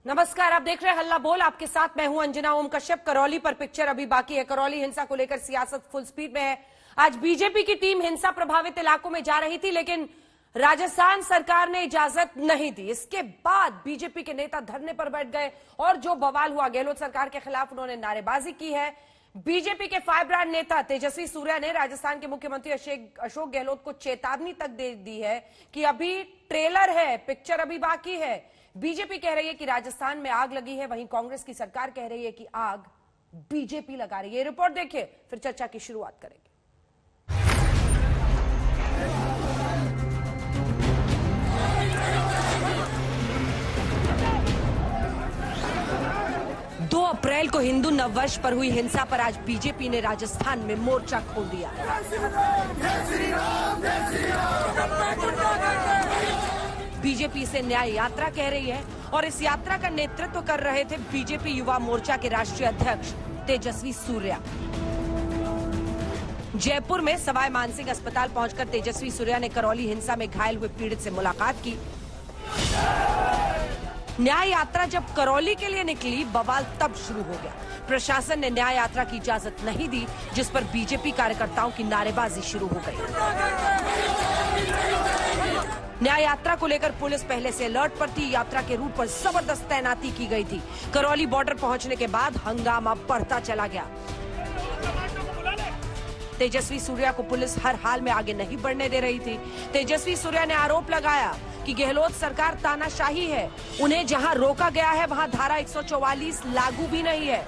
नमस्कार, आप देख रहे हैं हल्ला बोल। आपके साथ मैं हूं अंजना ओम कश्यप। करौली पर पिक्चर अभी बाकी है। करौली हिंसा को लेकर सियासत फुल स्पीड में है। आज बीजेपी की टीम हिंसा प्रभावित इलाकों में जा रही थी, लेकिन राजस्थान सरकार ने इजाजत नहीं दी। इसके बाद बीजेपी के नेता धरने पर बैठ गए और जो बवाल हुआ, गहलोत सरकार के खिलाफ उन्होंने नारेबाजी की है। बीजेपी के फायर ब्रांड नेता तेजस्वी सूर्या ने राजस्थान के मुख्यमंत्री अशोक गहलोत को चेतावनी तक दे दी है कि अभी ट्रेलर है, पिक्चर अभी बाकी है। बीजेपी कह रही है कि राजस्थान में आग लगी है, वहीं कांग्रेस की सरकार कह रही है कि आग बीजेपी लगा रही है। रिपोर्ट देखिए, फिर चर्चा की शुरुआत करेंगे। 2 अप्रैल को हिंदू नववर्ष पर हुई हिंसा पर आज बीजेपी ने राजस्थान में मोर्चा खोल दिया। बीजेपी इसे न्याय यात्रा कह रही है और इस यात्रा का नेतृत्व कर रहे थे बीजेपी युवा मोर्चा के राष्ट्रीय अध्यक्ष तेजस्वी सूर्या। जयपुर में सवाई मानसिंह अस्पताल पहुंचकर तेजस्वी सूर्या ने करौली हिंसा में घायल हुए पीड़ित से मुलाकात की। न्याय यात्रा जब करौली के लिए निकली, बवाल तब शुरू हो गया। प्रशासन ने न्याय यात्रा की इजाजत नहीं दी, जिस पर बीजेपी कार्यकर्ताओं की नारेबाजी शुरू हो गई। न्याय यात्रा को लेकर पुलिस पहले से अलर्ट पर थी। यात्रा के रूट पर जबरदस्त तैनाती की गई थी। करौली बॉर्डर पहुंचने के बाद हंगामा बढ़ता चला गया। तेजस्वी सूर्या को पुलिस हर हाल में आगे नहीं बढ़ने दे रही थी। तेजस्वी सूर्या ने आरोप लगाया कि गहलोत सरकार तानाशाही है। उन्हें जहां रोका गया है वहां धारा 144 लागू भी नहीं है।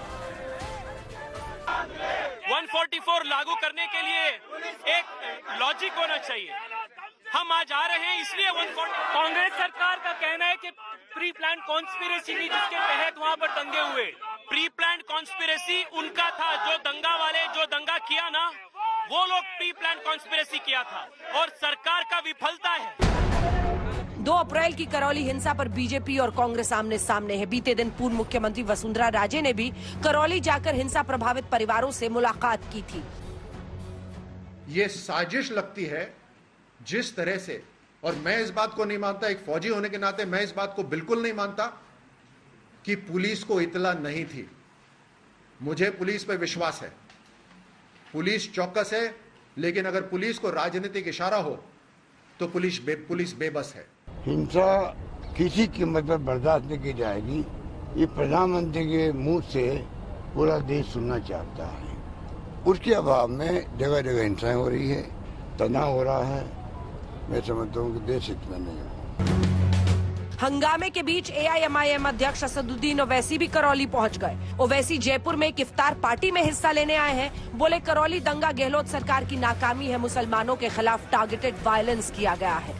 144 लागू करने के लिए एक लॉजिक होना चाहिए। हम आज आ रहे हैं इसलिए 140। कांग्रेस सरकार का कहना है कि प्री प्लान कॉन्स्पिरेसी थी, जिसके तहत वहां पर दंगे हुए। प्री प्लान कॉन्स्पिरेसी उनका था, जो दंगा वाले जो दंगा किया ना, वो लोग प्री प्लान कॉन्स्पिरेसी किया था और सरकार का विफलता है। 2 अप्रैल की करौली हिंसा पर बीजेपी और कांग्रेस आमने सामने है। बीते दिन पूर्व मुख्यमंत्री वसुंधरा राजे ने भी करौली जाकर हिंसा प्रभावित परिवारों से मुलाकात की थी। ये साजिश लगती है जिस तरह से, और मैं इस बात को नहीं मानता, एक फौजी होने के नाते मैं इस बात को बिल्कुल नहीं मानता कि पुलिस को इतला नहीं थी। मुझे पुलिस पर विश्वास है, पुलिस चौकस है, लेकिन अगर पुलिस को राजनीतिक इशारा हो तो पुलिस बेबस है। हिंसा किसी कीमत पर बर्दाश्त नहीं की जाएगी। ये प्रधानमंत्री के मुंह से पूरा देश सुनना चाहता है। उसके अभाव में जगह जगह हिंसाएं हो रही है, तनाव हो रहा है। मैं समझता हूँ कि देश हित में नहीं हो। हंगामे के बीच AIMIM अध्यक्ष असदुद्दीन ओवैसी भी करौली पहुंच गए। ओवैसी जयपुर में एक इफ्तार पार्टी में हिस्सा लेने आए हैं। बोले, करौली दंगा गहलोत सरकार की नाकामी है। मुसलमानों के खिलाफ टारगेटेड वायलेंस किया गया है।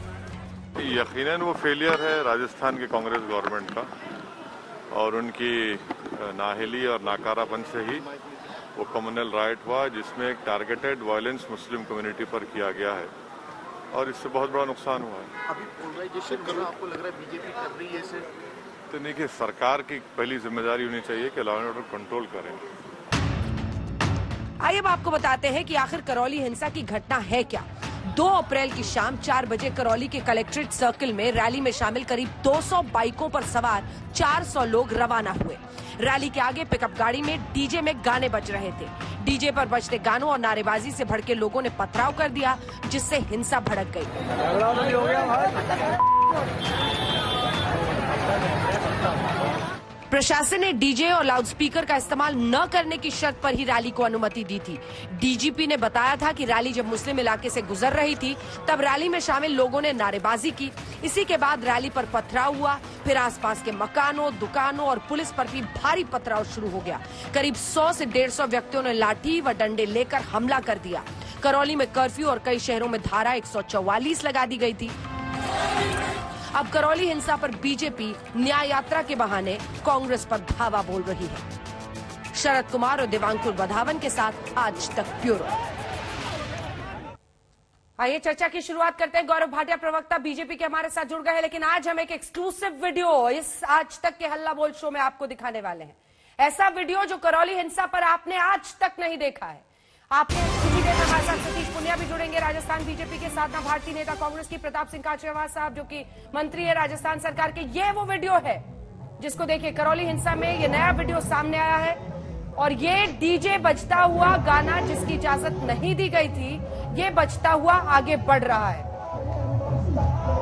यकीनन वो फेलियर है राजस्थान के कांग्रेस गवर्नमेंट का, और उनकी नाअहली और नाकारापन से ही वो कम्युनल राइट हुआ, जिसमें एक टारगेटेड वायलेंस मुस्लिम कम्युनिटी पर किया गया है और इससे बहुत बड़ा नुकसान हुआ है। अभी पोलराइजेशन करना आपको लग रहा है बीजेपी कर रही है इसे? तो नहीं कि सरकार की पहली जिम्मेदारी होनी चाहिए कि लॉ एंड ऑर्डर कंट्रोल करें। आइए अब आपको बताते हैं कि आखिर करौली हिंसा की घटना है क्या। 2 अप्रैल की शाम 4 बजे करौली के कलेक्ट्रेट सर्किल में रैली में शामिल करीब 200 बाइकों पर सवार 400 लोग रवाना हुए। रैली के आगे पिकअप गाड़ी में डीजे में गाने बज रहे थे। डीजे पर बजते गानों और नारेबाजी से भड़के लोगों ने पथराव कर दिया, जिससे हिंसा भड़क गई। प्रशासन ने डीजे और लाउडस्पीकर का इस्तेमाल न करने की शर्त पर ही रैली को अनुमति दी थी। डीजीपी ने बताया था कि रैली जब मुस्लिम इलाके से गुजर रही थी, तब रैली में शामिल लोगों ने नारेबाजी की। इसी के बाद रैली पर पथराव हुआ। फिर आसपास के मकानों, दुकानों और पुलिस पर भी भारी पथराव शुरू हो गया। करीब 100 से 150 व्यक्तियों ने लाठी व डंडे लेकर हमला कर दिया। करौली में कर्फ्यू और कई शहरों में धारा 144 लगा दी गई थी। अब करौली हिंसा पर बीजेपी न्याय यात्रा के बहाने कांग्रेस पर धावा बोल रही है। शरद कुमार और देवांकुर वधावन के साथ आज तक ब्यूरो। आइए चर्चा की शुरुआत करते हैं। गौरव भाटिया प्रवक्ता बीजेपी के हमारे साथ जुड़ गए हैं, लेकिन आज हम एक एक्सक्लूसिव वीडियो इस आज तक के हल्ला बोल शो में आपको दिखाने वाले हैं। ऐसा वीडियो जो करौली हिंसा पर आपने आज तक नहीं देखा है। आपने हमारे साथ सतीश पुनिया भी जुड़ेंगे राजस्थान बीजेपी के साथ, भारतीय नेता कांग्रेस की प्रताप सिंह काचरेवाल साहब जो कि मंत्री है राजस्थान सरकार के। ये वो वीडियो है जिसको देखिए करौली हिंसा में ये नया वीडियो सामने आया है और ये डीजे बजता हुआ गाना जिसकी इजाजत नहीं दी गई थी, ये बजता हुआ आगे बढ़ रहा है।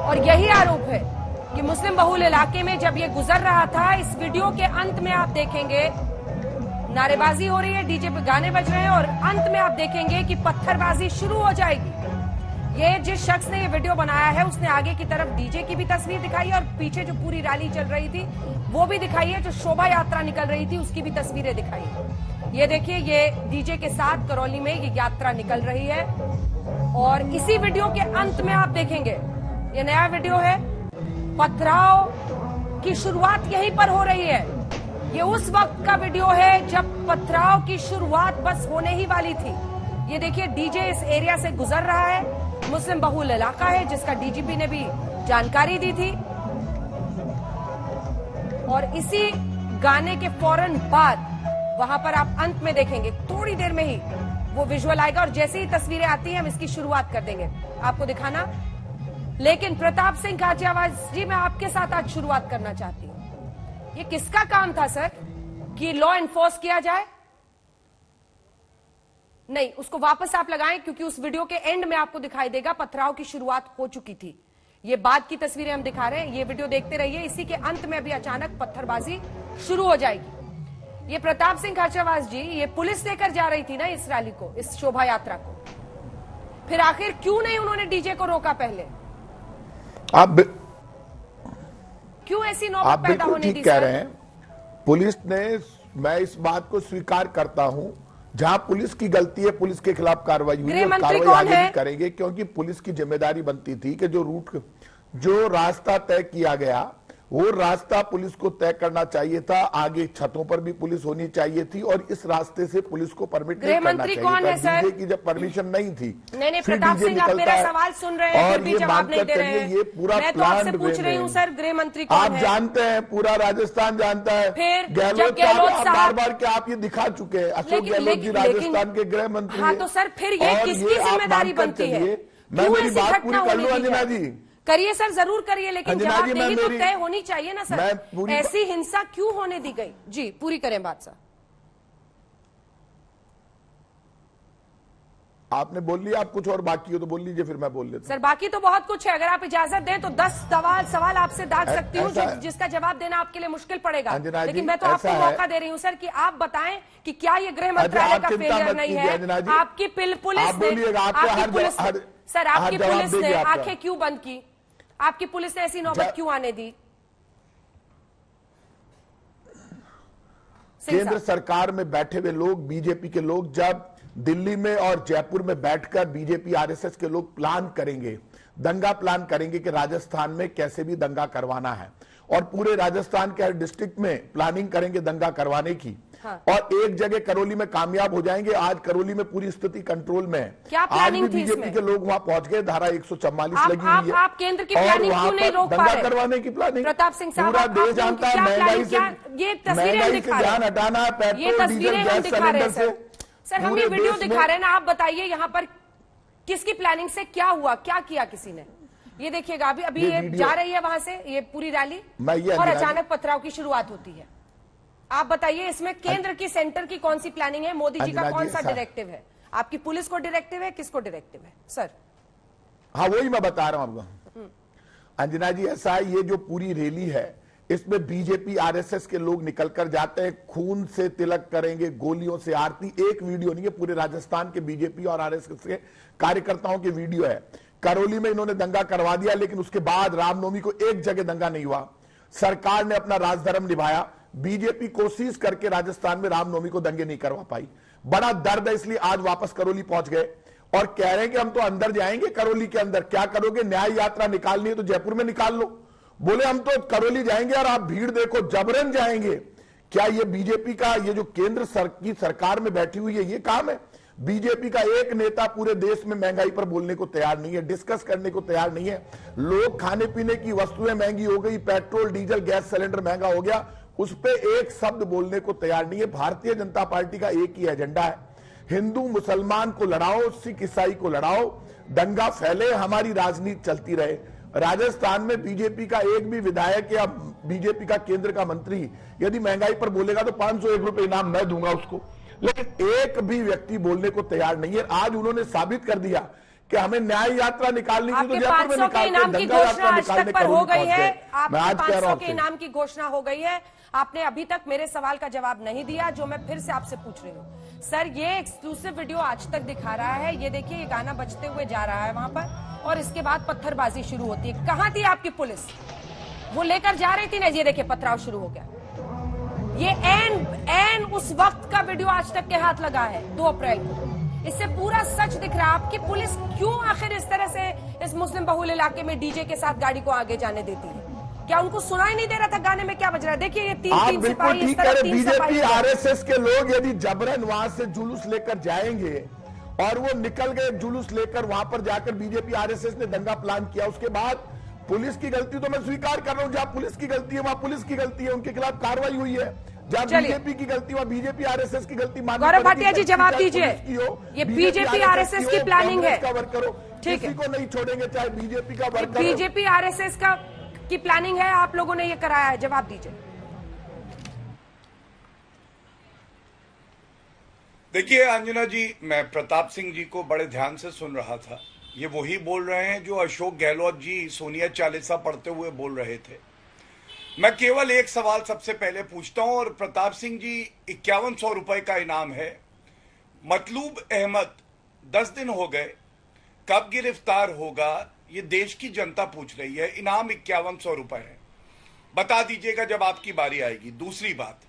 और यही आरोप है कि मुस्लिम बहुल इलाके में जब ये गुजर रहा था, इस वीडियो के अंत में आप देखेंगे नारेबाजी हो रही है, डीजे पे गाने बज रहे हैं और अंत में आप देखेंगे कि पत्थरबाजी शुरू हो जाएगी। ये जिस शख्स ने ये वीडियो बनाया है उसने आगे की तरफ डीजे की भी तस्वीर दिखाई है और पीछे जो पूरी रैली चल रही थी वो भी दिखाई है, जो शोभा यात्रा निकल रही थी उसकी भी तस्वीरें दिखाई है। ये देखिए, ये डीजे के साथ करौली में ये यात्रा निकल रही है और इसी वीडियो के अंत में आप देखेंगे, ये नया वीडियो है, पथराव की शुरुआत यहीं पर हो रही है। ये उस वक्त का वीडियो है जब पथराव की शुरुआत बस होने ही वाली थी। ये देखिए, डीजे इस एरिया से गुजर रहा है, मुस्लिम बहुल इलाका है जिसका डीजीपी ने भी जानकारी दी थी और इसी गाने के फौरन बाद वहां पर आप अंत में देखेंगे, थोड़ी देर में ही वो विजुअल आएगा और जैसे ही तस्वीरें आती हैं हम इसकी शुरुआत कर देंगे आपको दिखाना। लेकिन प्रताप सिंह खाचरियावास जी, मैं आपके साथ आज शुरुआत करना चाहती हूं। ये किसका काम था सर कि लॉ एनफोर्स किया जाए? नहीं, उसको वापस आप लगाएं क्योंकि उस वीडियो के एंड में आपको दिखाई देगा पथराव की शुरुआत हो चुकी थी। ये बाद की तस्वीरें हम दिखा रहे हैं, ये वीडियो देखते रहिए। इसी के अंत में अभी अचानक पत्थरबाजी शुरू हो जाएगी। ये प्रताप सिंह खाचरियावास जी, ये पुलिस लेकर जा रही थी ना इस रैली को, इस शोभा यात्रा को, फिर आखिर क्यों नहीं उन्होंने डीजे को रोका? पहले आप क्यों ऐसी नौबत पैदा होने दी? ठीक कह रहे हैं। पुलिस ने, मैं इस बात को स्वीकार करता हूं, जहां पुलिस की गलती है पुलिस के खिलाफ कार्रवाई हुई और कार्रवाई आगे भी करेंगे, क्योंकि पुलिस की जिम्मेदारी बनती थी कि जो रास्ता तय किया गया वो रास्ता पुलिस को तय करना चाहिए था। आगे छतों पर भी पुलिस होनी चाहिए थी और इस रास्ते से पुलिस को परमिट नहीं करना चाहिए था। डीजे की जब परमिशन नहीं थी, नहीं प्रताप सिंह, आप मेरा सवाल सुन रहे हैं फिर भी जवाब नहीं दे रहे हैं। ये पूरा मैं तो आपसे पूछ रही हूँ सर, गृह मंत्री कौन है? आप जानते हैं, पूरा राजस्थान जानता है। फिर गहलोत साहब बार बार के आप ये दिखा चुके हैं, अशोक गहलोत जी राजस्थान के गृह मंत्री। हाँ तो सर फिर ये किसकी जिम्मेदारी बनती है? मैं मेरी बात पूरी कर लूं अंजना जी। करिए सर, जरूर करिए, लेकिन जवाबदेही तो तय होनी चाहिए ना सर। ऐसी हिंसा क्यों होने दी गई? जी पूरी करें बात सर। आपने बोल लिया, आप कुछ और बाकी हो तो बोल लीजिए, फिर मैं बोल लेता हूं। सर बाकी तो बहुत कुछ है, अगर आप इजाजत दें तो 10 सवाल आपसे दाग सकती हूँ जिसका जवाब देना आपके लिए मुश्किल पड़ेगा, लेकिन मैं तो आपको मौका दे रही हूँ सर कि आप बताएं कि क्या ये गृह मंत्रालय का फेलियर नहीं है? आपकी पुलिस ने सर आपकी पुलिस ने आंखें क्यों बंद की? आपकी पुलिस ने ऐसी नौबत क्यों आने दी? केंद्र सरकार में बैठे हुए लोग, बीजेपी के लोग, जब दिल्ली में और जयपुर में बैठकर बीजेपी आरएसएस के लोग प्लान करेंगे, दंगा प्लान करेंगे कि राजस्थान में कैसे भी दंगा करवाना है और पूरे राजस्थान के हर डिस्ट्रिक्ट में प्लानिंग करेंगे दंगा करवाने की, हाँ। और एक जगह करौली में कामयाब हो जाएंगे। आज करौली में पूरी स्थिति कंट्रोल में है। आज भी बीजेपी के लोग वहां पहुंच गए, धारा 144 लगी हुई है। आप केंद्र की प्लानिंग क्यों नहीं रोक पा रहे? दंगा करवाने की प्लानिंग प्रताप सिंह साहब, पूरा देश जानता है। महंगाई से ध्यान हटाना है, पेट्रोल डीजल गैस सिलेंडर से। सर हम ये वीडियो दिखा रहे हैं ना, आप बताइए यहाँ पर किसकी प्लानिंग से क्या हुआ, क्या किया किसी ने? ये देखिएगा, अभी ये जा रही है वहां से ये पूरी रैली और अचानक पथराव की शुरुआत होती है। आप बताइए इसमें केंद्र की, सेंटर की कौन सी प्लानिंग है? मोदी जी का कौन सा डायरेक्टिव है? आपकी पुलिस को डायरेक्टिव है, किसको डायरेक्टिव है सर? हाँ वही मैं बता रहा हूं आपको अंजना जी। ऐसा है, ये जो पूरी रैली है इसमें बीजेपी आरएसएस के लोग निकलकर जाते हैं, खून से तिलक करेंगे, गोलियों से आरती। एक वीडियो नहीं है, पूरे राजस्थान के बीजेपी और आरएसएस के कार्यकर्ताओं के वीडियो है। करौली में इन्होंने दंगा करवा दिया, लेकिन उसके बाद रामनवमी को एक जगह दंगा नहीं हुआ। सरकार ने अपना राजधर्म निभाया। बीजेपी कोशिश करके राजस्थान में रामनवमी को दंगे नहीं करवा पाई। बड़ा दर्द है, इसलिए आज वापस करौली पहुंच गए और कह रहे हैं कि हम तो अंदर जाएंगे। करौली के अंदर क्या करोगे? न्याय यात्रा निकालनी है तो जयपुर में निकाल लो। बोले हम तो करौली जाएंगे और आप भीड़ देखो, जबरन जाएंगे। क्या ये बीजेपी का, ये जो केंद्र की सरकार में बैठी हुई है, ये काम है? बीजेपी का एक नेता पूरे देश में महंगाई पर बोलने को तैयार नहीं है, डिस्कस करने को तैयार नहीं है। लोग, खाने पीने की वस्तुएं महंगी हो गई, पेट्रोल डीजल गैस सिलेंडर महंगा हो गया, उस पर एक शब्द बोलने को तैयार नहीं है। भारतीय जनता पार्टी का एक ही एजेंडा है, हिंदू मुसलमान को लड़ाओ, सिख ईसाई को लड़ाओ, दंगा फैले, हमारी राजनीति चलती रहे। राजस्थान में बीजेपी का एक भी विधायक या बीजेपी का केंद्र का मंत्री यदि महंगाई पर बोलेगा तो 501 रुपए इनाम मैं दूंगा उसको, लेकिन एक भी व्यक्ति बोलने को तैयार नहीं है। आज उन्होंने साबित कर दिया कि हमें न्याय यात्रा निकालनी थी तो जयपुर में 500 के इनाम की घोषणा आज तक पर हो गई है। आपकी 500 के इनाम की घोषणा हो गई है। आपने अभी तक मेरे सवाल का जवाब नहीं दिया, जो मैं फिर से आपसे पूछ रही हूँ। सर, ये एक्सक्लूसिव वीडियो आज तक दिखा रहा है, ये देखिए, ये गाना बजते हुए जा रहा है वहां पर, और इसके बाद पत्थरबाजी शुरू होती है। कहां थी आपकी पुलिस? वो लेकर जा रही थी ना, ये देखिए पथराव शुरू हो गया। ये एन उस वक्त का वीडियो आज तक के हाथ लगा है, 2 अप्रैल को। इससे पूरा सच दिख रहा है। आपकी पुलिस क्यों आखिर इस तरह से इस मुस्लिम बहुल इलाके में डीजे के साथ गाड़ी को आगे जाने देती है? क्या उनको सुनाई नहीं दे रहा था गाने में क्या बज रहा है? देखिए, ये तीन सिपाही इस तरह, बीजेपी आरएसएस के लोग यदि जबरन वहां से जुलूस लेकर जाएंगे और वो निकल गए जुलूस लेकर, वहां पर जाकर बीजेपी आरएसएस ने दंगा प्लान किया, उसके बाद पुलिस की गलती तो मैं स्वीकार कर रहा हूं, जहां पुलिस की गलती है वहां पुलिस की गलती है, उनके खिलाफ कार्रवाई हुई है। जहां बीजेपी की गलती, वहां बीजेपी आरएसएस की गलती माननी गौरव भाटिया जी जवाब दीजिए। ये बीजेपी आरएसएस की प्लानिंग है, वर्क करो, ठीक है, किसी को नहीं छोड़ेंगे, चाहे बीजेपी का वर्क करो। बीजेपी आरएसएस का की प्लानिंग है, आप लोगों ने ये कराया है, जवाब दीजिए। देखिए अंजना जी, मैं प्रताप सिंह जी को बड़े ध्यान से सुन रहा था। ये वही बोल रहे हैं जो अशोक गहलोत जी सोनिया चालीसा पढ़ते हुए बोल रहे थे। मैं केवल एक सवाल सबसे पहले पूछता हूं, और प्रताप सिंह जी, 5100 रुपए का इनाम है। मतलूब अहमद 10 दिन हो गए, कब गिरफ्तार होगा ये देश की जनता पूछ रही है। इनाम 5100 रुपए है, बता दीजिएगा जब आपकी बारी आएगी। दूसरी बात,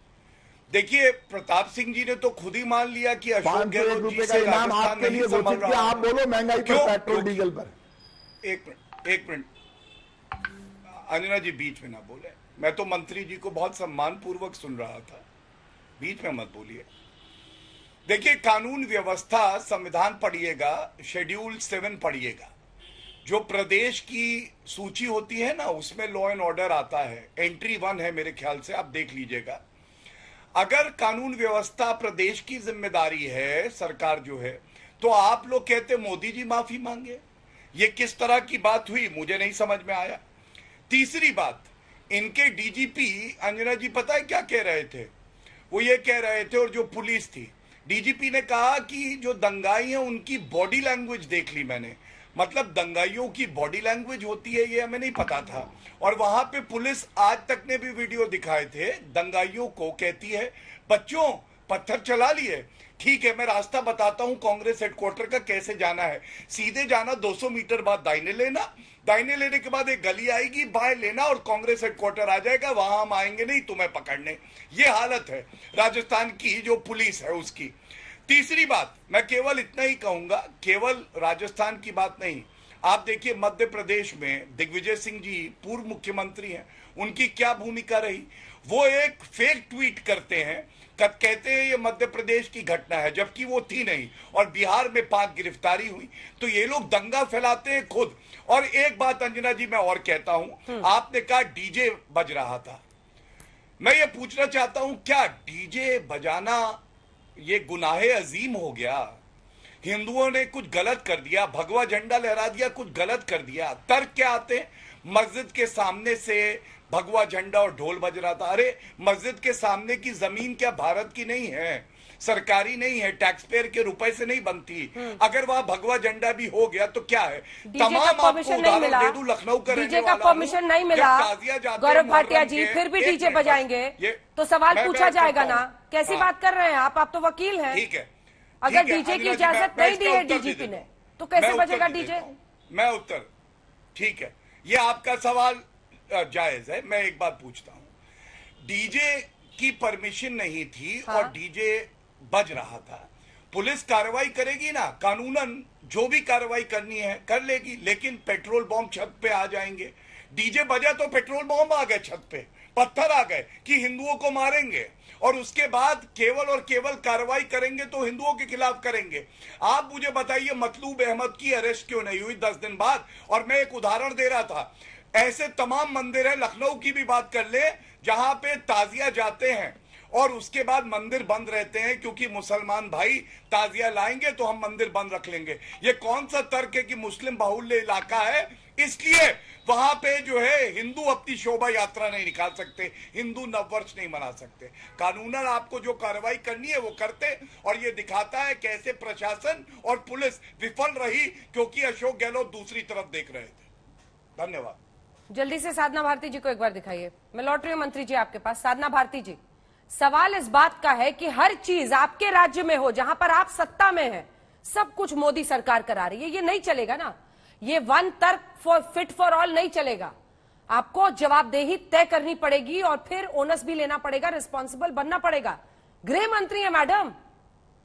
देखिए प्रताप सिंह जी ने तो खुद ही मान लिया कि अशोक गहलोत जी से राजस्थान नहीं संभल रहा। आप बोलो महंगाई पर, पेट्रोल डीजल पर। एक मिनट अंजना जी, बीच में ना बोले। मैं तो मंत्री जी को बहुत सम्मान पूर्वक सुन रहा था, बीच में मत बोलिए। देखिए, कानून व्यवस्था, संविधान पढ़िएगा, शेड्यूल 7 पढ़िएगा। जो प्रदेश की सूची होती है ना, उसमें लॉ एंड ऑर्डर आता है, एंट्री 1 है मेरे ख्याल से, आप देख लीजिएगा। अगर कानून व्यवस्था प्रदेश की जिम्मेदारी है, सरकार जो है, तो आप लोग कहते मोदी जी माफी मांगे। ये किस तरह की बात हुई, मुझे नहीं समझ में आया। तीसरी बात, इनके डीजीपी अंजना जी पता है क्या कह रहे थे? वो ये कह रहे थे, और जो पुलिस थी, डीजीपी ने कहा कि जो दंगाई हैं उनकी बॉडी लैंग्वेज देख ली मैंने। मतलब दंगाइयों की बॉडी लैंग्वेज होती है, ये हमें नहीं पता था। और वहां पे पुलिस आज तक ने भी वीडियो दिखाए थे, दंगाइयों को कहती है बच्चों पत्थर चला लिए। ठीक है, मैं रास्ता बताता हूं कांग्रेस हेडक्वार्टर का कैसे जाना है। सीधे जाना, 200 मीटर बाद दाहिने लेना, दाहिने लेने के बाद एक गली आएगी, बाएं लेना और कांग्रेस हेडक्वार्टर आ जाएगा। वहां हम आएंगे नहीं तुम्हें पकड़ने। ये हालत है राजस्थान की जो पुलिस है उसकी। तीसरी बात, मैं केवल इतना ही कहूंगा, केवल राजस्थान की बात नहीं, आप देखिए मध्य प्रदेश में दिग्विजय सिंह जी पूर्व मुख्यमंत्री हैं, उनकी क्या भूमिका रही। वो एक फेक ट्वीट करते हैं, कहते हैं ये मध्य प्रदेश की घटना है, जबकि वो थी नहीं, और बिहार में 5 गिरफ्तारी हुई। तो ये लोग दंगा फैलाते हैं खुद। और एक बात अंजना जी मैं और कहता हूं, आपने कहा डीजे बज रहा था, मैं ये पूछना चाहता हूं, क्या डीजे बजाना ये गुनाहे अजीम हो गया? हिंदुओं ने कुछ गलत कर दिया, भगवा झंडा लहरा दिया, कुछ गलत कर दिया, तर्क क्या आते? मस्जिद के सामने से भगवा झंडा और ढोल बज रहा था। अरे मस्जिद के सामने की जमीन क्या भारत की नहीं है, सरकारी नहीं है, टैक्स पेयर के रुपए से नहीं बनती। अगर वहां भगवा झंडा भी हो गया तो क्या है? तमाम आपको उदाहरण दे दूं, लखनऊ का डीजे का परमिशन नहीं मिला। गौरव भाटिया जी फिर भी डीजे बजाएंगे तो सवाल पूछा जाएगा ना? कैसी बात कर रहे हैं आप तो वकील हैं। ठीक है, अगर डीजे की इजाजत नहीं दी है डीजीपी ने तो कैसे बजेगा डीजे? मैं उत्तर, ठीक है, ये आपका सवाल जायज है। मैं एक बात पूछता हूं, डीजे की परमिशन नहीं थी और डीजे बज रहा था, पुलिस कार्रवाई करेगी ना, कानूनन जो भी कार्रवाई करनी है कर लेगी। लेकिन पेट्रोल बम छत पे आ जाएंगे, डीजे बजा तो पेट्रोल बम आ गए, छत पे पत्थर आ गए कि हिंदुओं को मारेंगे, और उसके बाद केवल और केवल कार्रवाई करेंगे तो हिंदुओं के खिलाफ करेंगे। आप मुझे बताइए मतलूब अहमद की अरेस्ट क्यों नहीं हुई 10 दिन बाद? और मैं एक उदाहरण दे रहा था, ऐसे तमाम मंदिर है, लखनऊ की भी बात कर ले, जहां पे ताजिया जाते हैं और उसके बाद मंदिर बंद रहते हैं क्योंकि मुसलमान भाई ताजिया लाएंगे तो हम मंदिर बंद रख लेंगे। ये कौन सा तर्क है कि मुस्लिम बाहुल्य इलाका है इसलिए वहां पे जो है हिंदू अपनी शोभा यात्रा नहीं निकाल सकते, हिंदू नववर्ष नहीं मना सकते। कानूनन आपको जो कार्रवाई करनी है वो करते, और ये दिखाता है कैसे प्रशासन और पुलिस विफल रही क्योंकि अशोक गहलोत दूसरी तरफ देख रहे थे। धन्यवाद। जल्दी से साधना भारती जी को एक बार दिखाइए। मैं लौट रही हूं मंत्री जी आपके पास। साधना भारती जी, सवाल इस बात का है कि हर चीज आपके राज्य में हो, जहां पर आप सत्ता में हैं, सब कुछ मोदी सरकार करा रही है, ये नहीं चलेगा ना। ये वन तर्क फिट फॉर ऑल नहीं चलेगा। आपको जवाबदेही तय करनी पड़ेगी और फिर ओनस भी लेना पड़ेगा, रिस्पॉन्सिबल बनना पड़ेगा। गृह मंत्री है मैडम,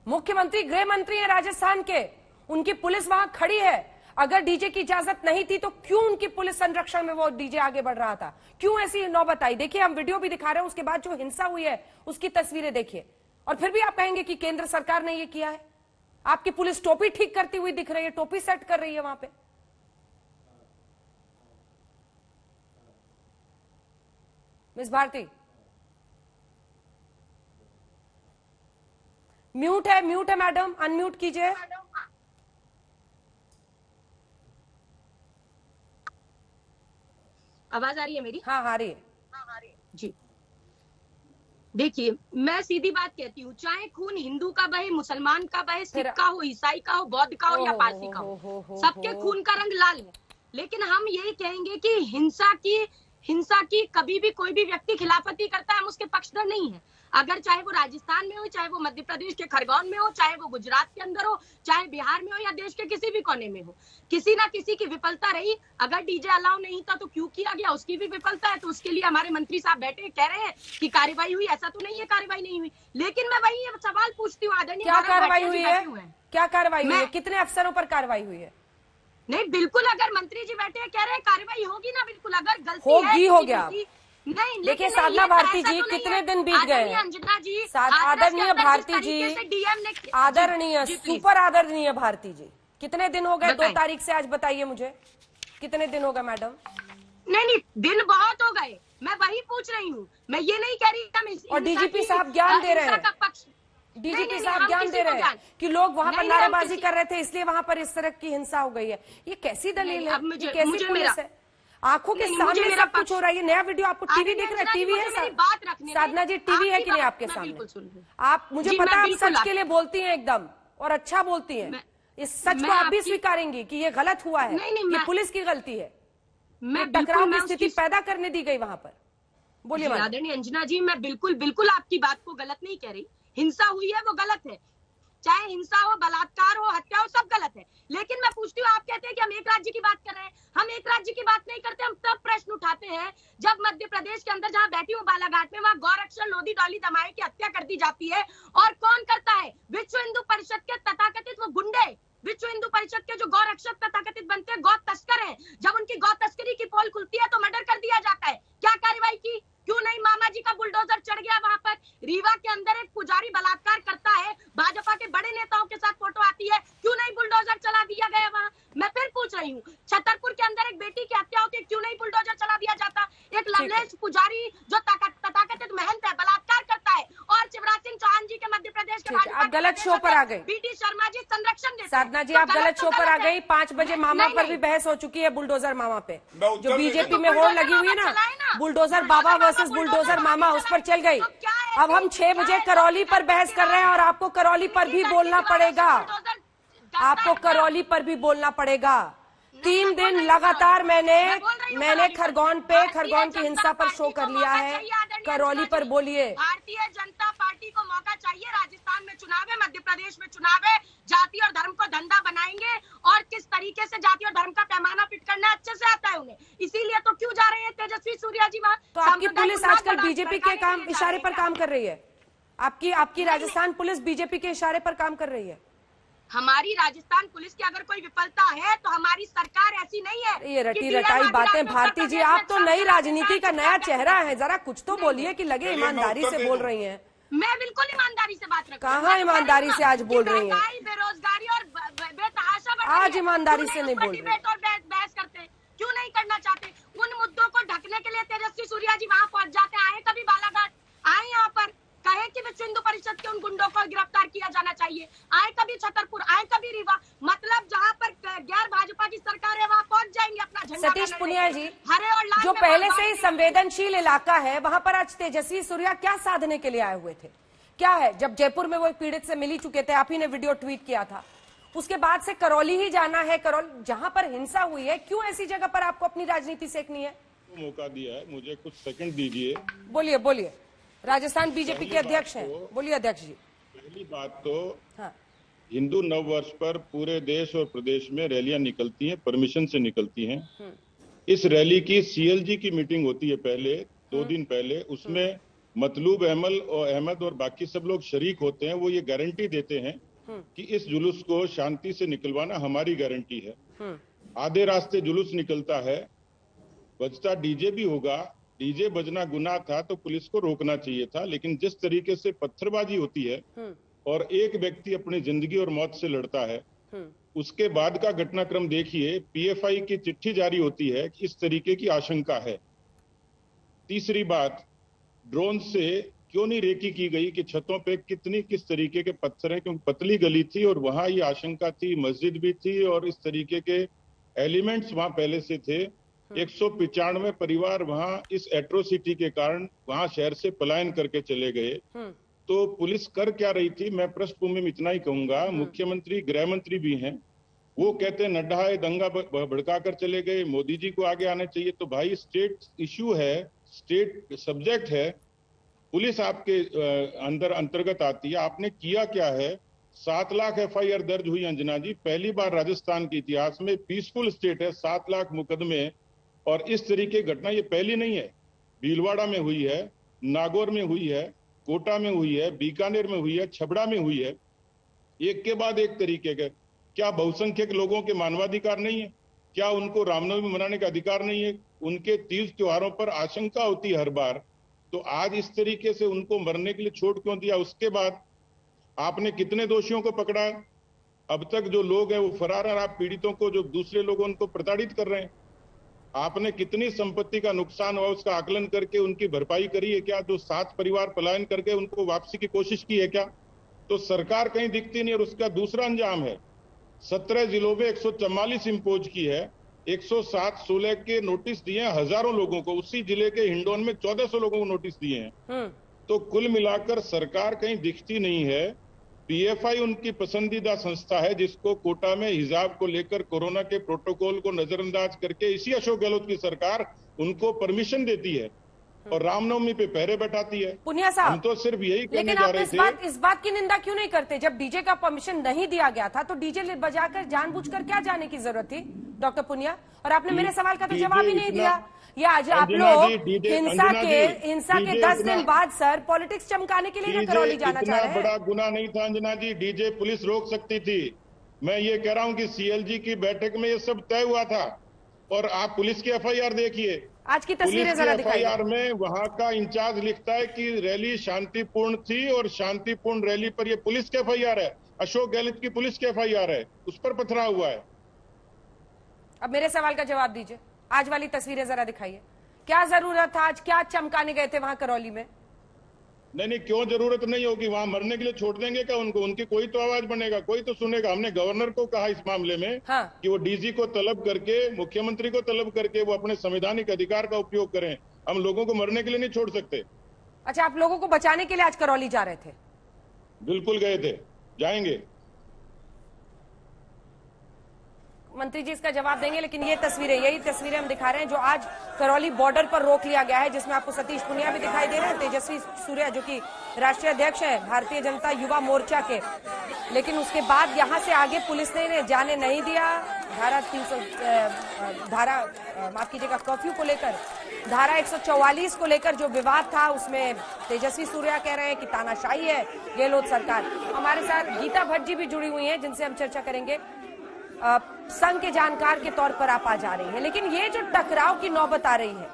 मुख्यमंत्री गृह मंत्री है राजस्थान के, उनकी पुलिस वहां खड़ी है। अगर डीजे की इजाजत नहीं थी तो क्यों उनकी पुलिस संरक्षण में वो डीजे आगे बढ़ रहा था? क्यों ऐसी नौबत आई? देखिए, हम वीडियो भी दिखा रहे हैं, उसके बाद जो हिंसा हुई है उसकी तस्वीरें देखिए, और फिर भी आप कहेंगे कि केंद्र सरकार ने ये किया है। आपकी पुलिस टोपी ठीक करती हुई दिख रही है, टोपी सेट कर रही है वहां पे। मिस भारती, म्यूट है मैडम, अनम्यूट कीजिए। आवाज आ रही है मेरी? हाँ, आ रही है जी। देखिए, मैं सीधी बात कहती हूँ, चाहे खून हिंदू का बहे, मुसलमान का बहे, सिख का हो, ईसाई का हो, बौद्ध का हो या पारसी का हो, सबके खून का रंग लाल है। लेकिन हम यही कहेंगे कि हिंसा की कभी भी कोई भी व्यक्ति खिलाफती करता है, हम उसके पक्षधर नहीं है। अगर चाहे वो राजस्थान में हो, चाहे वो मध्य प्रदेश के खरगोन में हो, चाहे वो गुजरात के अंदर हो, चाहे बिहार में हो या देश के किसी भी कोने में हो, किसी ना किसी की विफलता रही। अगर डीजे अलाउ नहीं था तो क्यों किया गया, उसकी भी विफलता है। तो उसके लिए हमारे मंत्री साहब बैठे कह रहे हैं कि कार्रवाई हुई, ऐसा तो नहीं है कार्रवाई नहीं हुई। लेकिन मैं वही सवाल पूछती हूँ, आदरणीय, क्या कार्रवाई हुई है? क्या कार्रवाई हुई है? कितने अफसरों पर कार्रवाई हुई है? नहीं, बिल्कुल, अगर मंत्री जी बैठे कह रहे हैं कार्रवाई होगी ना, बिल्कुल। अगर गलती होगी, हो गया। नहीं, देखिए साधना भारती जी, कितने दिन बीत गए? अंजना जी, आदरणीय भारती जी, आदरणीय, सुपर आदरणीय भारती जी, कितने दिन हो गए? 2 तारीख से आज बताइए मुझे, कितने दिन हो गए मैडम? नहीं, दिन बहुत हो गए, मैं वही पूछ रही हूँ। मैं ये नहीं कह रही। और डीजीपी साहब ज्ञान दे रहे हैं, डीजीपी साहब ज्ञान दे रहे हैं कि लोग वहां पर नारेबाजी कर रहे थे, इसलिए वहां पर इस तरह की हिंसा हो गई है। ये कैसी दलील है? ये कैसी पुलिस है? आंखों के सामने सब कुछ हो रहा है। ये नया वीडियो आपको टीवी दिख रहा है? टीवी है साधना जी? टीवी है कि नहीं आपके सामने? आप, मुझे पता है आप सच के लिए बोलती हैं एकदम, और अच्छा बोलती हैं। इस सच को आप भी स्वीकारेंगी कि ये गलत हुआ है, ये पुलिस की गलती है, टकराव की स्थिति पैदा करने दी गई वहां पर। बोलिए आदरणीय अंजना जी, मैं बिल्कुल आपकी बात को गलत नहीं कह रही। हिंसा हुई है वो गलत है, चाहे हिंसा हो, बलात्कार हो, हत्या हो, सब गलत है। लेकिन मैं पूछती हूँ, आप कहते हैं कि हम एक राज्य की बात कर रहे हैं। हम एक राज्य की बात नहीं करते, हम तब प्रश्न उठाते हैं जब मध्य प्रदेश के अंदर, जहाँ बैठी हूँ बालाघाट में, वहाँ गौरक्षण लोधी डॉली दमाए की हत्या कर दी जाती है। और कौन करता है? विश्व हिंदू परिषद के तथाकथित वो गुंडे, विश्व हिंदू परिषद के जो गौरक्षक तथाकथित बनते हैं, गौ तस्कर हैं। जब उनकी गौ तस्करी की पोल खुलती है तो मर्डर कर दिया जाता है। क्या कार्रवाई की? क्यों नहीं? मामा जी का बुलडोजर चढ़ गया वहां पर। रीवा के अंदर एक पुजारी बलात्कार करता है, भाजपा के बड़े नेताओं के साथ फोटो आती है, क्यों नहीं बुलडोजर चला दिया गया वहां? मैं फिर पूछ रही हूँ, छतरपुर के अंदर एक बेटी की हत्या होती है, क्यों नहीं बुलडोजर चला दिया जाता? एक लवलेश पुजारी जो तथाकथित महंत है, बलात्कार करता है, और शिवराज सिंह चौहान जी के मध्य प्रदेश के आप गलत शो पर आ गई। बीटी शर्मा जी संरक्षण देते हैं। साधना जी, आप गलत शो पर आ गई। 5 बजे मामा पर भी बहस हो चुकी है, बुलडोजर मामा पे, जो बीजेपी में होड़ लगी हुई है ना, बुलडोजर बाबा वर्सेस बुलडोजर मामा, उस पर चल गई। अब हम 6 बजे करौली पर बहस कर रहे हैं, और आपको करौली पर भी बोलना पड़ेगा, आपको करौली पर भी बोलना पड़ेगा। 3 दिन लगातार मैंने खरगोन की हिंसा पर शो कर लिया है, करौली पर बोलिए। भारतीय जनता पार्टी को मौका चाहिए, राजस्थान में चुनाव है, मध्य प्रदेश में चुनाव है, जाति और धर्म को धंधा बनाएंगे, और किस तरीके से जाति और धर्म का पैमाना फिट करना अच्छे से आता है उन्हें। इसीलिए तो क्यों जा रहे हैं तेजस्वी सूर्या जी वहाँ? तो आपकी पुलिस आजकल बीजेपी के इशारे पर काम कर रही है? आपकी राजस्थान पुलिस बीजेपी के इशारे पर काम कर रही है? हमारी राजस्थान पुलिस की अगर कोई विफलता है तो हमारी सरकार ऐसी नहीं है। ये रटी रटाई बातें भारती जी, आप तो नई राजनीति का नया चेहरा है, जरा कुछ तो बोलिए कि लगे ईमानदारी से बोल रही हैं। मैं बिल्कुल ईमानदारी से बात रखती हूँ। कहाँ ईमानदारी से आज बोल रही हैं? बेरोजगारी और बेतहाशा आज ईमानदारी से नहीं बोल रही। बहस करते क्यों नहीं करना चाहते? उन मुद्दों को ढकने के लिए तेजस्वी सूर्या जी वहाँ पहुँच जाते हैं। आए कभी बालाघाट, आए यहाँ पर, कहे विश्व हिंदू परिषद के उन गुंडों को गिरफ्तार किया जाना चाहिए। आए कभी छतरपुर, आए कभी रीवा, मतलब जहाँ पर गैर भाजपा की सरकार है वहाँ पहुंच जाएंगे अपना झंडा। सतीश पुनिया जी, हरे और लाल जो में पहले बार से ही संवेदनशील इलाका है, वहां पर आज तेजस्वी सूर्या क्या साधने के लिए आए हुए थे? क्या है, जब जयपुर में वो एक पीड़ित से मिल चुके थे, आप ही ने वीडियो ट्वीट किया था, उसके बाद से करौली ही जाना है। करौली जहां पर हिंसा हुई है, क्यों ऐसी जगह पर आपको अपनी राजनीति सेकनी है? मौका दिया है, मुझे कुछ सेकंड दीजिए। बोलिए बोलिए, राजस्थान बीजेपी के अध्यक्ष हैं, बोलिए अध्यक्ष जी। पहली बात तो हाँ, हिंदू नव वर्ष पर पूरे देश और प्रदेश में रैलियां निकलती हैं, परमिशन से निकलती हैं। इस रैली की सीएलजी की मीटिंग होती है पहले 2 दिन पहले, उसमें मतलूब अहमद और बाकी सब लोग शरीक होते हैं। वो ये गारंटी देते हैं कि इस जुलूस को शांति से निकलवाना हमारी गारंटी है। आधे रास्ते जुलूस निकलता है, बजता डीजे भी होगा, डीजे बजना गुनाह था तो पुलिस को रोकना चाहिए था, लेकिन जिस तरीके से पत्थरबाजी होती है और एक व्यक्ति अपनी जिंदगी और मौत से लड़ता है, उसके बाद का घटनाक्रम देखिए। पीएफआई की चिट्ठी जारी होती है कि इस तरीके की आशंका है। तीसरी बात, ड्रोन से क्यों नहीं रेकी की गई कि छतों पे किस तरीके के पत्थर हैं, क्योंकि पतली गली थी और वहां ये आशंका थी, मस्जिद भी थी और इस तरीके के एलिमेंट्स वहां पहले से थे। 195 परिवार वहां इस एट्रोसिटी के कारण वहां शहर से पलायन करके चले गए। तो पुलिस कर क्या रही थी? मैं पृष्ठभूमि में इतना ही कहूंगा, मुख्यमंत्री गृह मंत्री भी हैं, वो कहते हैं नड्डा है दंगा भड़का कर चले गए, मोदी जी को आगे आना चाहिए। तो भाई स्टेट इश्यू है, स्टेट सब्जेक्ट है, पुलिस आपके अंतर्गत आती है। आपने किया क्या है? 7 लाख एफआईआर दर्ज हुई अंजना जी, पहली बार राजस्थान के इतिहास में, पीसफुल स्टेट है, 7 लाख मुकदमे, और इस तरीके की घटना ये पहली नहीं है। भीलवाड़ा में हुई है, नागौर में हुई है, कोटा में हुई है, बीकानेर में हुई है, छबड़ा में हुई है, एक के बाद एक तरीके के। क्या बहुसंख्यक लोगों के मानवाधिकार नहीं है? क्या उनको रामनवमी मनाने का अधिकार नहीं है? उनके तीज त्योहारों पर आशंका होती है हर बार, तो आज इस तरीके से उनको मरने के लिए छोड़ क्यों दिया? उसके बाद आपने कितने दोषियों को पकड़ा? अब तक जो लोग हैं वो फरार हैं, आप पीड़ितों को, जो दूसरे लोगों उनको प्रताड़ित कर रहे हैं। आपने कितनी संपत्ति का नुकसान हुआ उसका आकलन करके उनकी भरपाई करी है क्या? जो 7 परिवार पलायन करके उनको वापसी की कोशिश की है क्या? तो सरकार कहीं दिखती नहीं। और उसका दूसरा अंजाम है, 17 जिलों में 144 इम्पोज की है, 107-16 के नोटिस दिए हैं हजारों लोगों को। उसी जिले के हिंडौन में 1400 लोगों को नोटिस दिए हैं। तो कुल मिलाकर सरकार कहीं दिखती नहीं है। पीएफआई उनकी पसंदीदा संस्था है, जिसको कोटा में हिजाब को लेकर कोरोना के प्रोटोकॉल को नजरअंदाज करके इसी अशोक गहलोत की सरकार उनको परमिशन देती है और रामनवमी पे पहरे बैठाती है। पुनिया साहब, हम तो सिर्फ यही कहने लेकिन जा आप रहे थे। इस बात की निंदा क्यों नहीं करते? जब डीजे का परमिशन नहीं दिया गया था तो डीजे बजाकर जानबूझकर क्या जाने की जरूरत थी, डॉक्टर पुनिया? और आपने मेरे सवाल का तो जवाब ही नहीं दिया। ये आज आप लोग हिंसा के 10 दिन बाद सर पॉलिटिक्स चमकाने के लिए करौली जाना चाह रहे हैं। बड़ा गुनाह नहीं था अंजना जी, डीजे पुलिस रोक सकती थी। मैं ये कह रहा हूँ कि सीएलजी की बैठक में ये सब तय हुआ था। और आप पुलिस की एफआईआर देखिए, आज की तस्वीरें जरा दिखाइए। एफआईआर में वहां का इंचार्ज लिखता है कि रैली शांतिपूर्ण थी और शांतिपूर्ण रैली पर ये पुलिस की एफआईआर है, अशोक गहलोत की पुलिस की एफआईआर है, उस पर पथरा हुआ है। अब मेरे सवाल का जवाब दीजिए, आज वाली तस्वीरें जरा दिखाइए। क्या जरूरत था आज, क्या चमकाने गए थे वहां करौली में? नहीं, क्यों जरूरत नहीं होगी? वहां मरने के लिए छोड़ देंगे क्या उनको? उनकी कोई तो आवाज बनेगा, कोई तो सुनेगा। हमने गवर्नर को कहा इस मामले में कि वो डीजी को तलब करके, मुख्यमंत्री को तलब करके वो अपने संवैधानिक अधिकार का उपयोग करें। हम लोगों को मरने के लिए नहीं छोड़ सकते। अच्छा, आप लोगों को बचाने के लिए आज करौली जा रहे थे? बिल्कुल गए थे, जाएंगे। मंत्री जी इसका जवाब देंगे, लेकिन ये तस्वीरें, यही तस्वीरें हम दिखा रहे हैं जो आज करौली बॉर्डर पर रोक लिया गया है, जिसमें आपको सतीश पुनिया भी दिखाई दे रहे हैं, तेजस्वी सूर्या जो कि राष्ट्रीय अध्यक्ष हैं भारतीय जनता युवा मोर्चा के। लेकिन उसके बाद यहां से आगे पुलिस ने जाने नहीं दिया। माफ कीजिएगा, कर्फ्यू को लेकर, धारा 144 को लेकर जो विवाद था उसमें तेजस्वी सूर्या कह रहे हैं कि तानाशाही है गहलोत सरकार। हमारे साथ गीता भट्ट जी भी जुड़ी हुई हैं, जिनसे हम चर्चा करेंगे। संघ के जानकार के तौर पर आप आ जा रही हैं, लेकिन ये जो टकराव की नौबत आ रही है,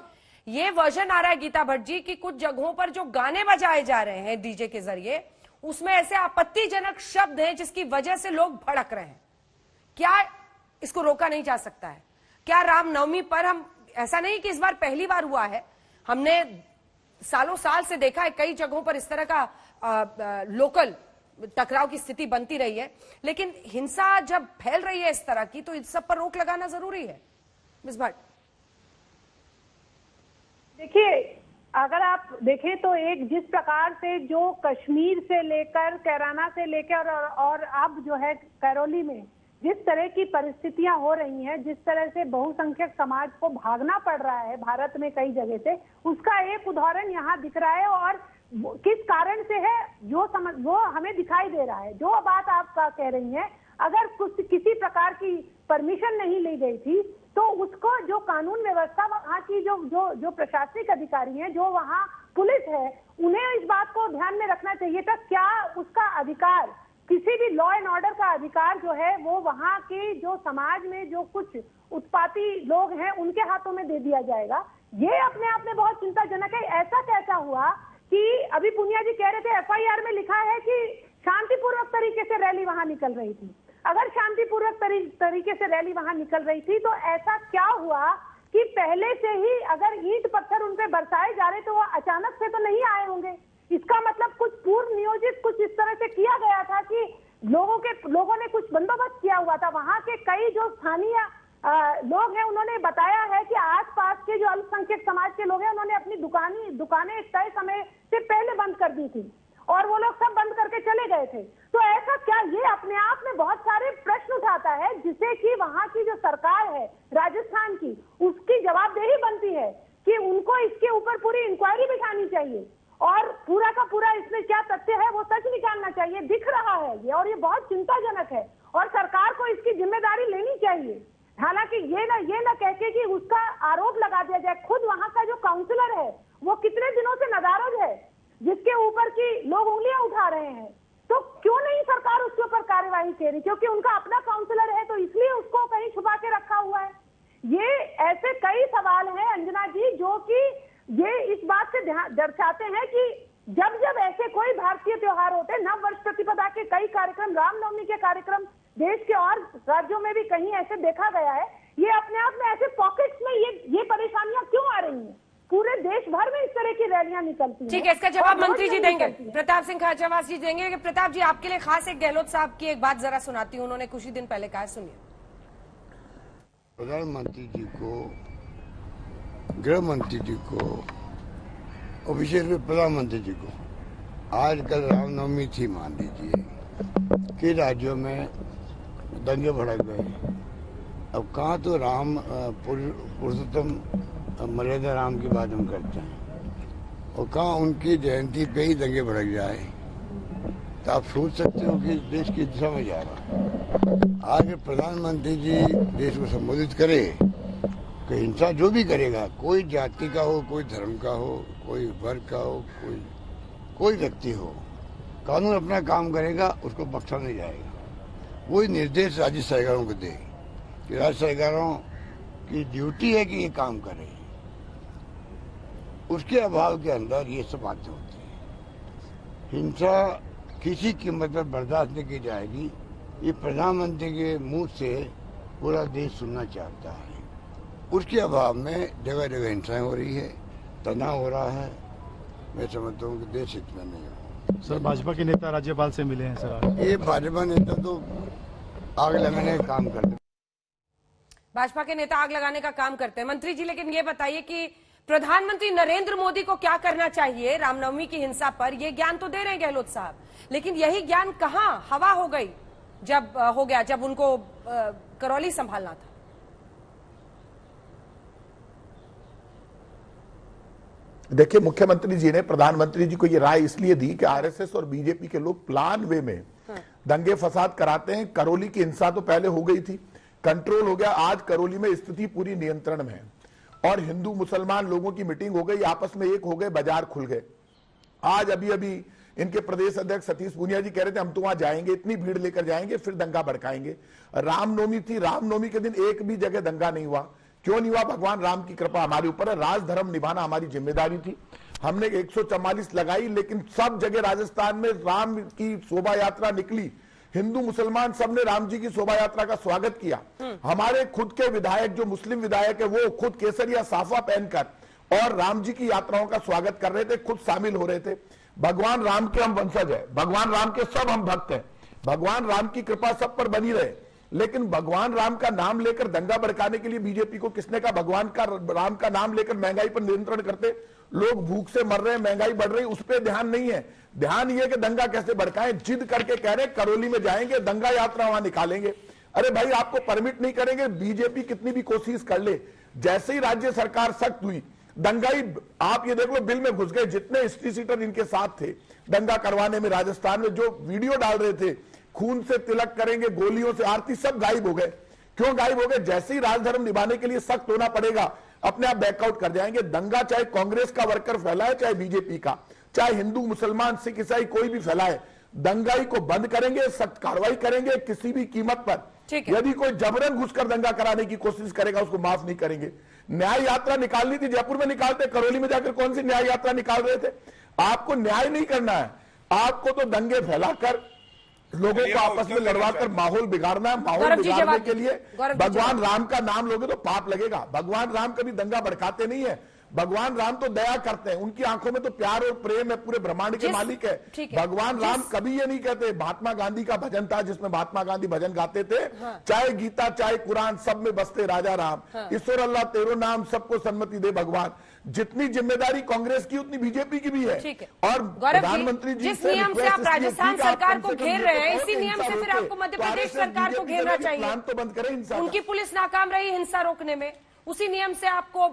ये वर्जन आ रहा है गीता भट्ट जी की कुछ जगहों पर जो गाने बजाए जा रहे हैं डीजे के जरिए, उसमें ऐसे आपत्तिजनक शब्द हैं जिसकी वजह से लोग भड़क रहे हैं। क्या इसको रोका नहीं जा सकता है? क्या रामनवमी पर हम, ऐसा नहीं कि इस बार पहली बार हुआ है, हमने सालों साल से देखा है कई जगहों पर इस तरह का लोकल टकराव की स्थिति बनती रही है, लेकिन हिंसा जब फैल रही है इस तरह की तो इस सब पर रोक लगाना जरूरी है। मिस भट्ट, देखिए, अगर आप देखें तो एक जिस प्रकार से जो कश्मीर से लेकर कैराना से लेकर और अब जो है करौली में जिस तरह की परिस्थितियां हो रही हैं, जिस तरह से बहुसंख्यक समाज को भागना पड़ रहा है भारत में कई जगह से, उसका एक उदाहरण यहाँ दिख रहा है। और किस कारण से है वो हमें दिखाई दे रहा है। जो बात आप कह रही हैं, अगर कुछ किसी प्रकार की परमिशन नहीं ली गई थी तो उसको जो कानून व्यवस्था वहाँ की जो प्रशासनिक अधिकारी हैं, जो वहाँ पुलिस है, उन्हें इस बात को ध्यान में रखना चाहिए था। क्या उसका अधिकार, किसी भी लॉ एंड ऑर्डर का अधिकार जो है वो वहाँ के जो समाज में जो कुछ उत्पाती लोग हैं उनके हाथों में दे दिया जाएगा? ये अपने आप में बहुत चिंताजनक है। ऐसा कैसा हुआ कि अभी पुनिया जी कह रहे थे FIR में लिखा है कि शांतिपूर्वक तरीके से रैली वहां निकल रही थी। अगर शांतिपूर्वक तरीके से रैली वहां निकल रही थी तो ऐसा क्या हुआ कि पहले से ही अगर ईंट पत्थर उन पे बरसाए जा रहे तो वो अचानक से तो नहीं आए होंगे। इसका मतलब कुछ पूर्व नियोजित कुछ इस तरह से किया गया था कि लोगों ने कुछ बंदोबस्त किया हुआ था। वहां के कई जो स्थानीय लोग हैं उन्होंने बताया है कि आसपास के जो अल्पसंख्यक समाज के लोग हैं उन्होंने अपनी दुकानें तय समय से पहले बंद कर दी थी और वो लोग सब बंद करके चले गए थे। तो ऐसा क्या, ये अपने आप में बहुत सारे प्रश्न उठाता है जिसे कि वहां की जो सरकार है राजस्थान की, उसकी जवाबदेही बनती है कि उनको इसके ऊपर पूरी इंक्वायरी बिठानी चाहिए और पूरा का पूरा इसमें क्या तथ्य है वो सच निकालना चाहिए। दिख रहा है ये, और ये बहुत चिंताजनक है और सरकार को इसकी जिम्मेदारी लेनी चाहिए। हालांकि ये ना कह के कि उसका आरोप लगा दिया जाए। खुद वहां का जो काउंसलर है वो कितने दिनों से नदारद है, जिसके ऊपर की लोग उंगलियां उठा रहे हैं, तो क्यों नहीं सरकार उसके ऊपर कार्यवाही कर रही? क्योंकि उनका अपना काउंसलर है तो इसलिए उसको कहीं छुपा के रखा हुआ है। ये ऐसे कई सवाल हैं अंजना जी जो कि ये इस बात से दर्शाते हैं कि जब जब ऐसे कोई भारतीय त्योहार होते हैं, नव वर्ष प्रतिपदा के कई कार्यक्रम, रामनवमी के कार्यक्रम देश के और राज्यों में भी कहीं ऐसे देखा गया है, ये अपने आप में ऐसे पॉकेट्स में ये परेशानियां क्यों आ रही हैं? पूरे देश भर में इस तरह की रैलियां निकलती हैं। ठीक है, इसका जवाब मंत्री जी देंगे, प्रताप सिंह खाचरवास जी देंगे। प्रताप जी, आपके लिए खास एक गहलोत साहब की एक बात जरा सुनाती हूँ, उन्होंने कुछ ही दिन पहले कहा, सुनिए। प्रधानमंत्री जी को, गृह मंत्री जी को और विशेष रूप प्रधानमंत्री जी को, आज कल रामनवमी थी, मान लीजिए कि राज्यों में दंगे भड़क गए। अब कहाँ तो राम पुरुषोत्तम मर्यादा राम की बात हम करते हैं और कहाँ उनकी जयंती पे ही दंगे भड़क जाए, तो आप सोच सकते हो कि देश किस दिशा में जा रहा है। आज प्रधानमंत्री जी देश को संबोधित करे कि हिंसा जो भी करेगा, कोई जाति का हो, कोई धर्म का हो, कोई वर्ग का हो, कोई व्यक्ति हो, कानून अपना काम करेगा, उसको बख्शा नहीं जाएगा। वही निर्देश राज्य सरकारों को दे कि राज्य सरकारों की ड्यूटी है कि ये काम करें। उसके अभाव के अंदर ये सब बातें होती हैं। हिंसा किसी कीमत पर बर्दाश्त नहीं की जाएगी, ये प्रधानमंत्री के मुंह से पूरा देश सुनना चाहता है। उसके अभाव में जगह जगह हिंसाएं हो रही है, तनाव हो रहा है। मैं समझता हूँ कि देश इतना नहीं है। सर, भाजपा के नेता राज्यपाल से मिले हैं सर। ये भाजपा नेता तो आग लगाने का काम करते हैं। भाजपा के नेता आग लगाने का काम करते हैं। मंत्री जी, लेकिन ये बताइए कि प्रधानमंत्री नरेंद्र मोदी को क्या करना चाहिए रामनवमी की हिंसा पर? ये ज्ञान तो दे रहे हैं गहलोत साहब, लेकिन यही ज्ञान कहां हवा हो गई जब उनको करौली संभालना था। देखिए, मुख्यमंत्री जी ने प्रधानमंत्री जी को ये राय इसलिए दी कि आरएसएस और बीजेपी के लोग प्लान वे में दंगे फसाद कराते हैं। करौली की हिंसा तो पहले हो गई थी, कंट्रोल हो गया। आज करौली में स्थिति पूरी नियंत्रण में है और हिंदू मुसलमान लोगों की मीटिंग हो गई, आपस में एक हो गए, बाजार खुल गए। आज अभी इनके प्रदेश अध्यक्ष सतीश पूनिया जी कह रहे थे हम तो वहां जाएंगे, इतनी भीड़ लेकर जाएंगे, फिर दंगा भड़काएंगे। रामनवमी थी, रामनवमी के दिन एक भी जगह दंगा नहीं हुआ। क्यों नहीं हुआ? भगवान राम की कृपा हमारे ऊपर है। राज धर्म निभाना हमारी जिम्मेदारी थी। हमने 144 लगाई, लेकिन सब जगह राजस्थान में राम की शोभा यात्रा निकली। हिंदू मुसलमान सबने राम जी की शोभा यात्रा का स्वागत किया। हमारे खुद के विधायक जो मुस्लिम विधायक है वो खुद केसरिया साफा पहनकर और राम जी की यात्राओं का स्वागत कर रहे थे, खुद शामिल हो रहे थे। भगवान राम के हम वंशज है, भगवान राम के सब हम भक्त हैं, भगवान राम की कृपा सब पर बनी रहे। लेकिन भगवान राम का नाम लेकर दंगा भड़काने के लिए बीजेपी को किसने कहा? भगवान का राम का नाम लेकर महंगाई पर नियंत्रण करते, लोग भूख से मर रहे हैं, महंगाई बढ़ रही, उस पर ध्यान नहीं है। ध्यान ये कि दंगा कैसे भड़काएं, जिद करके कह रहे करौली में जाएंगे, दंगा यात्रा वहां निकालेंगे। अरे भाई, आपको परमिट नहीं करेंगे, बीजेपी कितनी भी कोशिश कर ले। जैसे ही राज्य सरकार सख्त हुई, दंगाई आप ये देख लो बिल में घुस गए। जितने हिस्ट्री सीटर इनके साथ थे दंगा करवाने में राजस्थान में, जो वीडियो डाल रहे थे खून से तिलक करेंगे, गोलियों से आरती, सब गायब हो गए। क्यों गायब हो गए? जैसे ही राजधर्म निभाने के लिए सख्त होना पड़ेगा, अपने आप बैकआउट कर जाएंगे। दंगा चाहे कांग्रेस का वर्कर फैलाए, चाहे बीजेपी का, चाहे हिंदू मुसलमान सिख ईसाई कोई भी फैलाए, दंगाई को बंद करेंगे, सख्त कार्रवाई करेंगे किसी भी कीमत पर। यदि कोई जबरन घुसकर दंगा कराने की कोशिश करेगा, उसको माफ नहीं करेंगे। न्याय यात्रा निकालनी थी, जयपुर में निकालते, करौली में जाकर कौन सी न्याय यात्रा निकाल रहे थे? आपको न्याय नहीं करना है, आपको तो दंगे फैलाकर लोगों को आपस में लड़वाकर माहौल बिगाड़ना है। माहौल बिगाड़ने के लिए भगवान राम का नाम लोगे तो पाप लगेगा। भगवान राम कभी दंगा भड़काते नहीं है, भगवान राम तो दया करते हैं, उनकी आंखों में तो प्यार और प्रेम है, पूरे ब्रह्मांड के मालिक है। भगवान राम कभी ये नहीं कहते। महात्मा गांधी का भजन था जिसमें महात्मा गांधी भजन गाते थे, चाहे गीता चाहे कुरान, सब में बसते राजा राम, ईश्वर अल्लाह तेरो नाम, सबको सन्मति दे भगवान। जितनी जिम्मेदारी कांग्रेस की उतनी बीजेपी की भी है। और प्रधानमंत्री जी जिस नियम से आप राजस्थान सरकार को घेर रहे हैं, इसी नियम से फिर आपको मध्य प्रदेश सरकार को घेरना चाहिए। प्लान तो बंद करें, उनकी पुलिस नाकाम रही हिंसा रोकने में, उसी नियम से आपको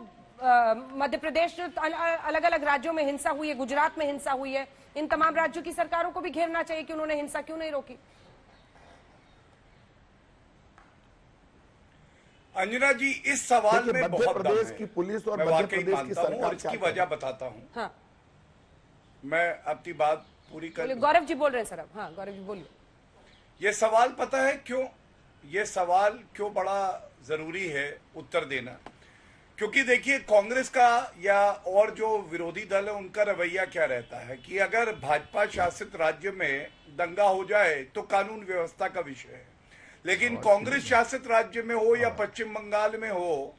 मध्य प्रदेश, अलग अलग राज्यों में हिंसा हुई है, गुजरात में हिंसा हुई है, इन तमाम राज्यों की सरकारों को भी घेरना चाहिए कि उन्होंने हिंसा क्यों नहीं रोकी। अंजना जी, इस सवाल में मध्य प्रदेश की पुलिस और मध्य प्रदेश की सरकार, और इसकी वजह बताता हूं। हाँ, मैं अपनी बात पूरी कर। गौरव जी बोल रहे हैं सर अब। हाँ गौरव जी बोलिए। ये सवाल पता है क्यों, ये सवाल क्यों बड़ा जरूरी है उत्तर देना? क्योंकि देखिए, कांग्रेस का या और जो विरोधी दल है उनका रवैया क्या रहता है कि अगर भाजपा शासित राज्य में दंगा हो जाए तो कानून व्यवस्था का विषय है, लेकिन कांग्रेस शासित राज्य में हो या पश्चिम बंगाल में हो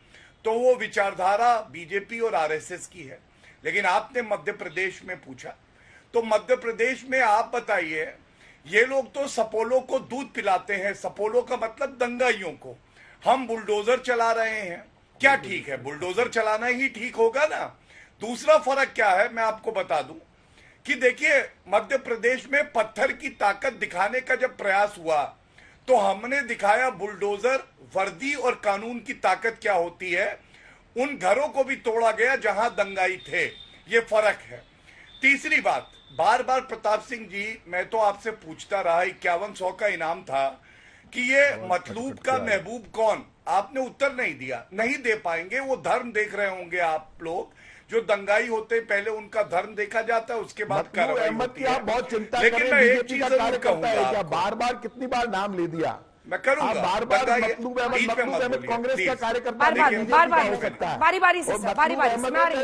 तो वो विचारधारा बीजेपी और आरएसएस की है। लेकिन आपने मध्य प्रदेश में पूछा, तो मध्य प्रदेश में आप बताइए, ये लोग तो सपोलो को दूध पिलाते हैं। सपोलो का मतलब दंगाइयों को। हम बुलडोजर चला रहे हैं, क्या ठीक है? बुलडोजर चलाना ही ठीक होगा ना? दूसरा फर्क क्या है मैं आपको बता दूं कि देखिए, मध्य प्रदेश में पत्थर की ताकत दिखाने का जब प्रयास हुआ तो हमने दिखाया बुलडोजर, वर्दी और कानून की ताकत क्या होती है। उन घरों को भी तोड़ा गया जहां दंगाई थे, ये फर्क है। तीसरी बात, बार बार प्रताप सिंह जी, मैं तो आपसे पूछता रहा, 5100 का इनाम था कि ये मतलूब का महबूब कौन, आपने उत्तर नहीं दिया। नहीं दे पाएंगे, वो धर्म देख रहे होंगे आप लोग। जो दंगाई होते पहले उनका धर्म देखा जाता है, उसके बाद कार्रवाई होती है। आप बहुत चिंता लेकिन मैं एक चीज जरूर कहूंगा, बार बार कितनी बार नाम ले दिया, मैं करूंगा बार बार कांग्रेस का कार्यकर्ता बारी बारी से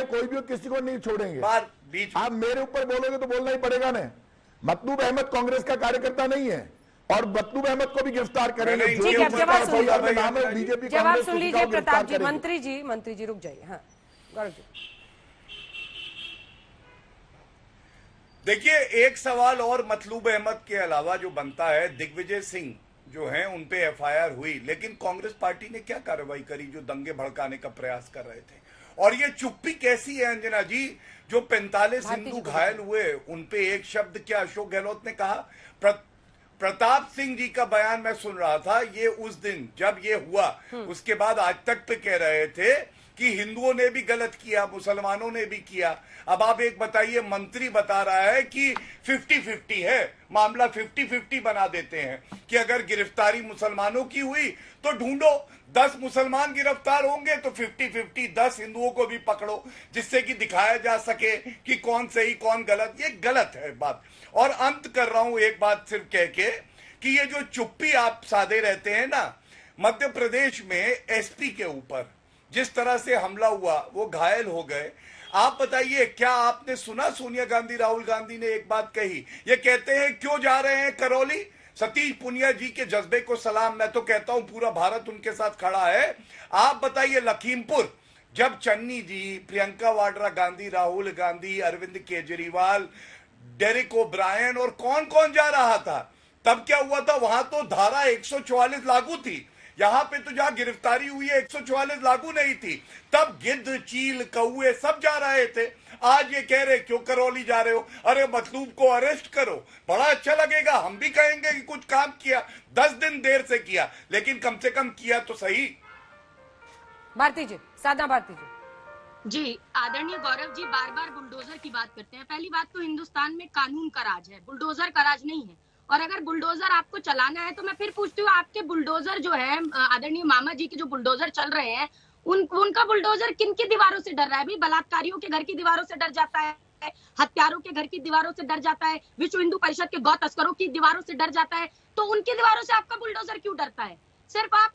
कोई भी किसी को नहीं छोड़ेंगे। आप मेरे ऊपर बोलोगे तो बोलना ही पड़ेगा ना। मतलूब अहमद कांग्रेस का कार्यकर्ता नहीं है और मतलूब अहमद को भी गिरफ्तार करेंगे। ठीक है, जवाब सुन लीजिए प्रताप जी। मंत्री जी रुक जाइए। हाँ गौरव जी, देखिए, एक सवाल और मतलूब अहमद के अलावा जो बनता है, दिग्विजय सिंह जो हैं उन पे एफआईआर हुई, लेकिन कांग्रेस पार्टी ने क्या कार्रवाई करी जो दंगे भड़काने का प्रयास कर रहे थे? और ये चुप्पी कैसी है अंजना जी? जो 45 हिंदू घायल हुए उन पे एक शब्द क्या अशोक गहलोत ने कहा? प्रताप सिंह जी का बयान मैं सुन रहा था, ये उस दिन जब ये हुआ उसके बाद आज तक पे कह रहे थे कि हिंदुओं ने भी गलत किया, मुसलमानों ने भी किया। अब आप एक बताइए, मंत्री बता रहा है कि 50-50 है, मामला 50-50 बना देते हैं कि अगर गिरफ्तारी मुसलमानों की हुई तो ढूंढो, 10 मुसलमान गिरफ्तार होंगे तो 50-50 10 हिंदुओं को भी पकड़ो, जिससे कि दिखाया जा सके कि कौन सही कौन गलत। ये गलत है बात। और अंत कर रहा हूं एक बात सिर्फ कह के कि ये जो चुप्पी आप साधे रहते हैं ना, मध्य प्रदेश में एसपी के ऊपर जिस तरह से हमला हुआ, वो घायल हो गए। आप बताइए, क्या आपने सुना सोनिया गांधी, राहुल गांधी ने एक बात कही? ये कहते हैं क्यों जा रहे हैं करौली? सतीश पुनिया जी के जज्बे को सलाम। मैं तो कहता हूं पूरा भारत उनके साथ खड़ा है। आप बताइए, लखीमपुर जब चन्नी जी, प्रियंका वाड्रा गांधी, राहुल गांधी, अरविंद केजरीवाल, डेरिक ओब्रायन और कौन कौन जा रहा था, तब क्या हुआ था? वहां तो धारा 144 लागू थी। यहां पे तो जहां गिरफ्तारी हुई है 144 लागू नहीं थी। तब गिद्ध, चील, कौए सब जा रहे थे। आज ये कह रहे क्यों करौली जा रहे हो? अरे मतलूब को अरेस्ट करो, बड़ा अच्छा लगेगा। हम भी कहेंगे कि कुछ काम किया, 10 दिन देर से किया, लेकिन कम से कम किया तो सही। भारती जी, साधना भारती जी, आदरणीय गौरव जी बार बार बुलडोजर की बात करते हैं। पहली बात तो हिंदुस्तान में कानून का राज है, बुलडोजर का राज नहीं है। और अगर बुलडोजर आपको चलाना है तो मैं फिर पूछती हूँ, आपके बुलडोजर जो है, आदरणीय मामा जी के जो बुलडोजर चल रहे हैं, उनका बुलडोजर किन की दीवारों से डर रहा है? भाई बलात्कारियों के घर की दीवारों से डर जाता है, हत्यारों के घर की दीवारों से डर जाता है, विश्व हिंदू परिषद के गौ तस्करों की दीवारों से डर जाता है, तो उनकी दीवारों से आपका बुलडोजर क्यों डरता है? सिर्फ आप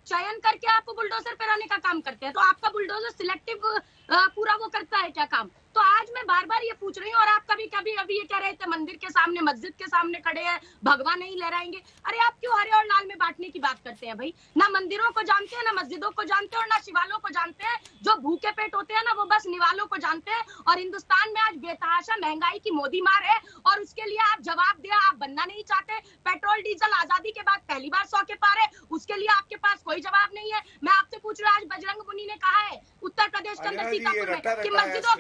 चयन करके आपको बुलडोजर पे का काम करते हैं, तो आपका बुलडोजर सिलेक्टिव पूरा वो करता है क्या काम? तो आज मैं बार बार ये पूछ रही हूँ, और आप कभी कभी अभी ये कह रहे थे मंदिर के सामने, मस्जिद के सामने खड़े हैं, भगवा नहीं लहराएंगे। अरे आप क्यों हरे और लाल में बांटने की बात करते हैं भाई? ना मंदिरों को जानते हैं, ना मस्जिदों को जानते हैं, और ना शिवालों को जानते हैं। जो भूखे पेट होते हैं ना, वो बस निवालों को जानते हैं। और हिंदुस्तान में आज बेतहाशा महंगाई की मोदी मार है, और उसके लिए आप जवाब दे आप बनना नहीं चाहते। पेट्रोल डीजल आजादी के बाद पहली बार 100 के पार है, उसके लिए आपके पास कोई जवाब नहीं है। मैं आपसे पूछ रहा हूँ, आज बजरंग मुनि ने कहा है उत्तर प्रदेश के अंदर सीतापुर में कि मस्जिदों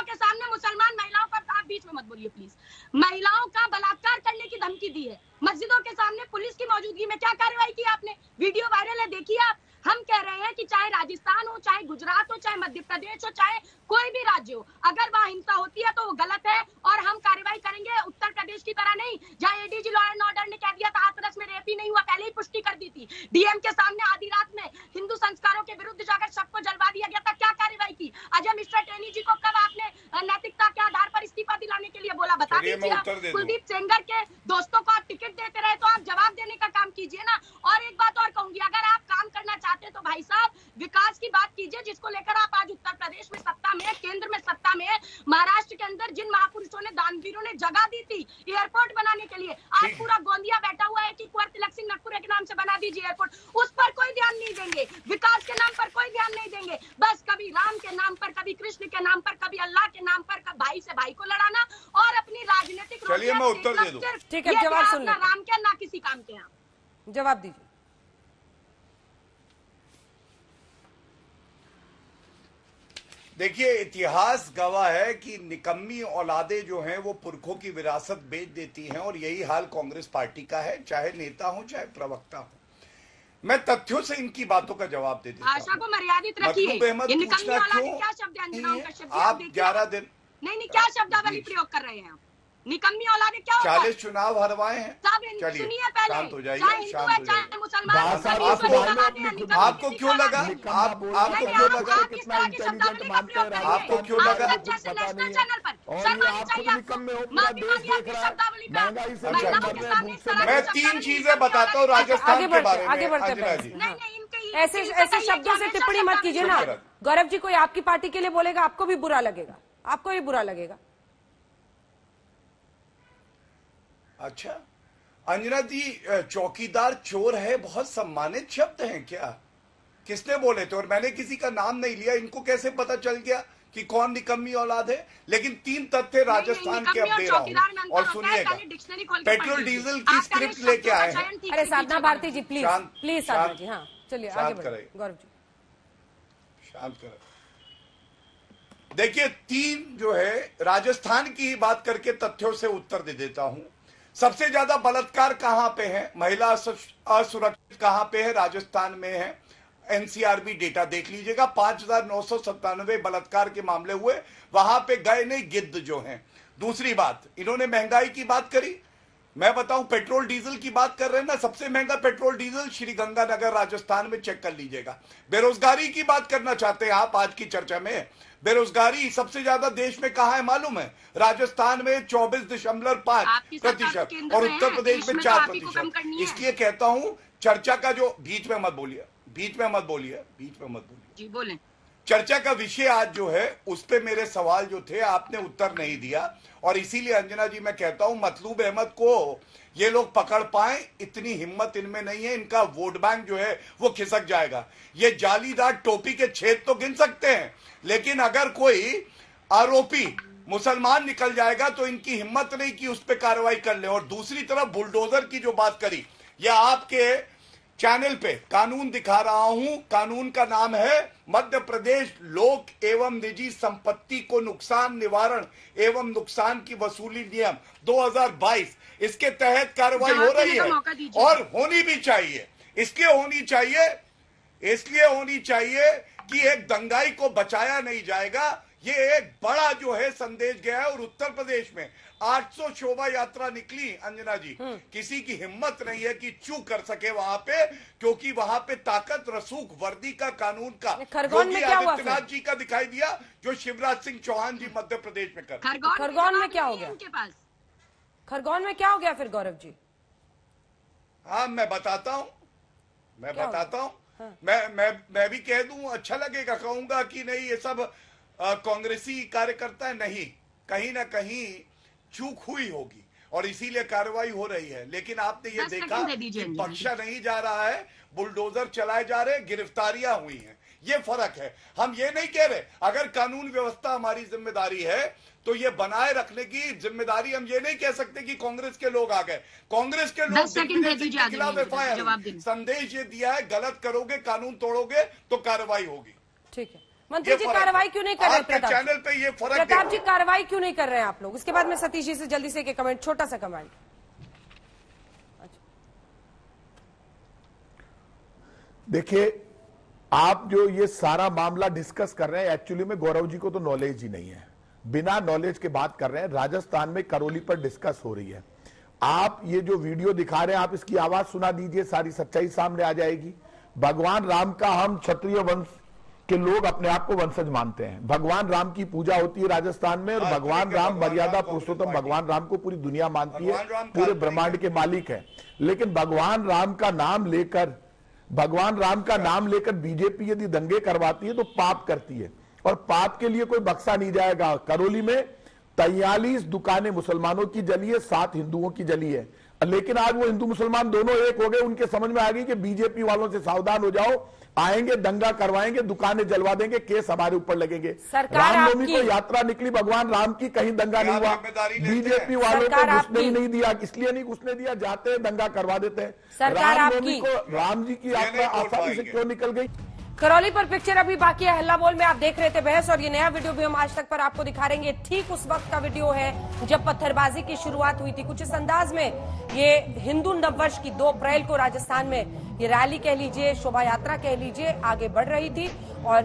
के सामने मुसलमान महिलाओं का, आप बीच में मत बोलिए प्लीज, महिलाओं का बलात्कार करने की धमकी दी है। मस्जिदों के सामने पुलिस की मौजूदगी में क्या कार्रवाई की आपने? वीडियो वायरल है, देखिए आप। हम कह रहे हैं कि चाहे राजस्थान हो, चाहे गुजरात हो, चाहे मध्य प्रदेश हो, चाहे कोई भी राज्य हो, अगर वहां हिंसा होती है तो वो गलत है, और हम कार्रवाई करेंगे। उत्तर प्रदेश की तरह नहीं, जहां एडीजी लॉ एंड ऑर्डर ने कह दिया था हाथरस में रेप ही नहीं हुआ, पहले ही पुष्टि कर दी थी। डीएम के सामने आधी रात में हिंदू संस्कारों के विरुद्ध जाकर सबको जलवा दिया गया था, क्या कार्रवाई की? अजय मिश्रा टेनी जी को कब आपने नैतिकता के आधार पर इस्तीफा दिलाने के लिए बोला? बता दीजिए आप। कुलदीप सेंगर के दोस्तों को आप टिकट देते रहे, तो आप जवाब देने का काम कीजिए ना। और एक बात और कहूंगी, अगर आप काम करना चाहते तो भाई साहब विकास की बात कीजिए, जिसको लेकर आप आज उत्तर प्रदेश में सत्ता में, केंद्र में सत्ता में, महाराष्ट्र के अंदर जिन महापुरुषों ने, दानवीरों ने जगह दी थी एयरपोर्ट बनाने के लिए, आज पूरा गोंदिया बैठा हुआ है कि कुंवर तिलक सिंह नटकुरे के नाम से बना दीजिए एयरपोर्ट। उस पर कोई ध्यान नहीं देंगे, विकास के नाम पर कोई ध्यान नहीं देंगे। बस कभी राम के नाम पर, कभी कृष्ण के नाम पर, कभी अल्लाह के नाम पर, भाई से भाई को लड़ाना, और अपनी राजनीतिक, चलिए मैं उत्तर दे दूं। ठीक है, जवाब सुन लीजिए। राम के, ना किसी काम के। यहाँ जवाब दीजिए। देखिए, इतिहास गवाह है कि निकम्मी औलादें जो हैं वो पुरखों की विरासत बेच देती हैं, और यही हाल कांग्रेस पार्टी का है, चाहे नेता हो चाहे प्रवक्ता हो। मैं तथ्यों से इनकी बातों का जवाब दे देता हूं। आशा को मर्यादित रखिए। मतलूब अहमद पूछना क्यों? क्या शब्द है अंजना का शब्द? आप 11 दिन नहीं, क्या शब्दावली प्रयोग कर रहे हैं आप? निकम्मी औलादे क्या होगा? 40 चुनाव हरवाए हैं। सुनिए पहले, शांत हो जाइए, शांत हो जाइए। मुसलमान आपको क्यों लगा? आपको क्यों लगा? कितना इंटेलिजेंट मानते हैं? आपको क्यों लगा? चैनल पर महंगाई से मैं 3 चीजें बताता हूँ राजस्थान के बारे में। आगे बढ़ते नहीं, ऐसे शब्दों से टिप्पणी मत कीजिए ना गौरव जी। कोई आपकी पार्टी के लिए बोलेगा, आपको भी बुरा लगेगा, आपको भी बुरा लगेगा। अच्छा, अंजना जी, चौकीदार चोर है बहुत सम्मानित शब्द हैं क्या? किसने बोले थे? और मैंने किसी का नाम नहीं लिया। इनको कैसे पता चल गया कि कौन निकम्मी औलाद है? लेकिन 3 तथ्य राजस्थान के अब दे रहा हूं, और सुनिएगा। पेट्रोल डीजल की स्क्रिप्ट लेके आए हैं। अरे साधना भारती जी, प्लीज प्लीज साधना जी, हाँ चलिए आगे बढ़िए। गौरव जी शांत करें। देखिए, 3 जो है राजस्थान की बात करके तथ्यों से उत्तर दे देता हूं। सबसे ज्यादा बलात्कार कहां पे है, महिला असुरक्षित कहां पे है? राजस्थान में है। एनसीआरबी डेटा देख लीजिएगा, 5997 बलात्कार के मामले हुए, वहां पे गए नहीं गिद्ध जो हैं। दूसरी बात, इन्होंने महंगाई की बात करी, मैं बताऊं पेट्रोल डीजल की बात कर रहे हैं ना, सबसे महंगा पेट्रोल डीजल श्री गंगानगर राजस्थान में, चेक कर लीजिएगा। बेरोजगारी की बात करना चाहते हैं आप आज की चर्चा में? बेरोजगारी सबसे ज्यादा देश में कहां है मालूम है? राजस्थान में 24.5%, और उत्तर प्रदेश में 4%। इसलिए कहता हूं, चर्चा का जो, बीच में मत बोलिए, बीच में मत बोलिए, बीच में मत बोलिए जी, बोलें। चर्चा का विषय आज जो है उस पे मेरे सवाल जो थे आपने उत्तर नहीं दिया, और इसीलिए अंजना जी मैं कहता हूं मतलूब अहमद को ये लोग पकड़ पाए, इतनी हिम्मत इनमें नहीं है, इनका वोट बैंक जो है वो खिसक जाएगा। ये जालीदार टोपी के छेद तो गिन सकते हैं, लेकिन अगर कोई आरोपी मुसलमान निकल जाएगा तो इनकी हिम्मत नहीं कि उस पर कार्रवाई कर ले। और दूसरी तरफ बुलडोजर की जो बात करी, यह आपके चैनल पे कानून दिखा रहा हूं, कानून का नाम है मध्य प्रदेश लोक एवं निजी संपत्ति को नुकसान निवारण एवं नुकसान की वसूली नियम 2022। इसके तहत कार्रवाई हो रही है और होनी भी चाहिए। इसलिए होनी चाहिए कि एक दंगाई को बचाया नहीं जाएगा। ये एक बड़ा जो है संदेश गया है। और उत्तर प्रदेश में 800 शोभा यात्रा निकली अंजना जी, किसी की हिम्मत नहीं है कि चूक कर सके वहां पे, क्योंकि वहां पे ताकत रसूख वर्दी का कानून का योगी आदित्यनाथ जी का दिखाई दिया, जो शिवराज सिंह चौहान जी मध्य प्रदेश में कर। खरगोन में क्या हो गया उनके पास? खरगोन में क्या हो गया फिर गौरव जी? हाँ मैं बताता हूं। हाँ। मैं भी कह दूं, अच्छा लगेगा, कहूंगा कि नहीं ये सब कांग्रेसी कार्यकर्ता है, नहीं, कहीं ना कहीं चूक हुई होगी और इसीलिए कार्रवाई हो रही है। लेकिन आपने ये देखा कि बख्शा नहीं जा रहा है, बुलडोजर चलाए जा रहे, गिरफ्तारियां हुई हैं, ये फर्क है। हम ये नहीं कह रहे अगर कानून व्यवस्था हमारी जिम्मेदारी है तो ये बनाए रखने की जिम्मेदारी, हम ये नहीं कह सकते कि कांग्रेस के लोग आ गए। कांग्रेस के लोग के खिलाफ एफआईआर संदेश ये दिया है, गलत करोगे, कानून तोड़ोगे तो कार्रवाई होगी। ठीक है, मंत्री जी कार्रवाई क्यों नहीं कर रहे? प्रताप चैनल पे ये फर्क, प्रताप जी कार्रवाई क्यों नहीं कर रहे हैं आप लोग? इसके बाद में सतीश जी से जल्दी से एक कमेंट, छोटा सा कमेंट। देखिए, आप जो ये सारा मामला डिस्कस कर रहे हैं, एक्चुअली में गौरव जी को तो नॉलेज ही नहीं है, बिना नॉलेज के बात कर रहे हैं। राजस्थान में करौली पर डिस्कस हो रही है। आप ये जो वीडियो दिखा रहे हैं, आप इसकी आवाज सुना दीजिए, सारी सच्चाई सामने आ जाएगी। भगवान राम का, हम क्षत्रिय वंश के लोग अपने आप को वंशज मानते हैं। भगवान राम की पूजा होती है राजस्थान में, और भगवान राम मर्यादा पुरुषोत्तम भगवान राम को पूरी दुनिया मानती है, पूरे ब्रह्मांड के मालिक है। लेकिन भगवान राम का नाम लेकर बीजेपी यदि दंगे करवाती है तो पाप करती है, और पाप के लिए कोई बख्शा नहीं जाएगा। करौली में 43 दुकानें मुसलमानों की जली है, 7 हिंदुओं की जली है। लेकिन आज वो हिंदू मुसलमान दोनों एक हो गए, उनके समझ में आ गई कि बीजेपी वालों से सावधान हो जाओ, आएंगे दंगा करवाएंगे, दुकानें जलवा देंगे, केस हमारे ऊपर लगेंगे। रामनवमी को यात्रा निकली भगवान राम की, कहीं दंगा नहीं हुआ। बीजेपी वालों को घुसने ही नहीं दिया, इसलिए नहीं घुसने दिया, जाते हैं दंगा करवा देते हैं। रामनवमी को राम जी की यात्रा आसानी से क्यों निकल गई? करौली पर पिक्चर अभी बाकी है, हल्ला बोल में आप देख रहे थे बहस, और ये नया वीडियो भी हम आज तक पर आपको दिखा रहेंगे। ठीक उस वक्त का वीडियो है जब पत्थरबाजी की शुरुआत हुई थी। कुछ इस अंदाज में ये हिंदू नववर्ष की 2 अप्रैल को राजस्थान में ये रैली कह लीजिए, शोभा यात्रा कह लीजिए, आगे बढ़ रही थी, और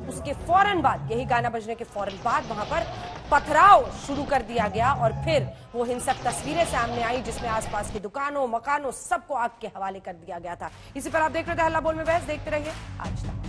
उसके फौरन बाद, यही गाना बजने के फौरन बाद वहां पर पथराव शुरू कर दिया गया, और फिर वो हिंसक तस्वीरें सामने आई जिसमें आसपास की दुकानों, मकानों सबको आग के हवाले कर दिया गया था। इसी पर आप देख रहे थे हल्ला बोल में बहस, देखते रहिए आज तक।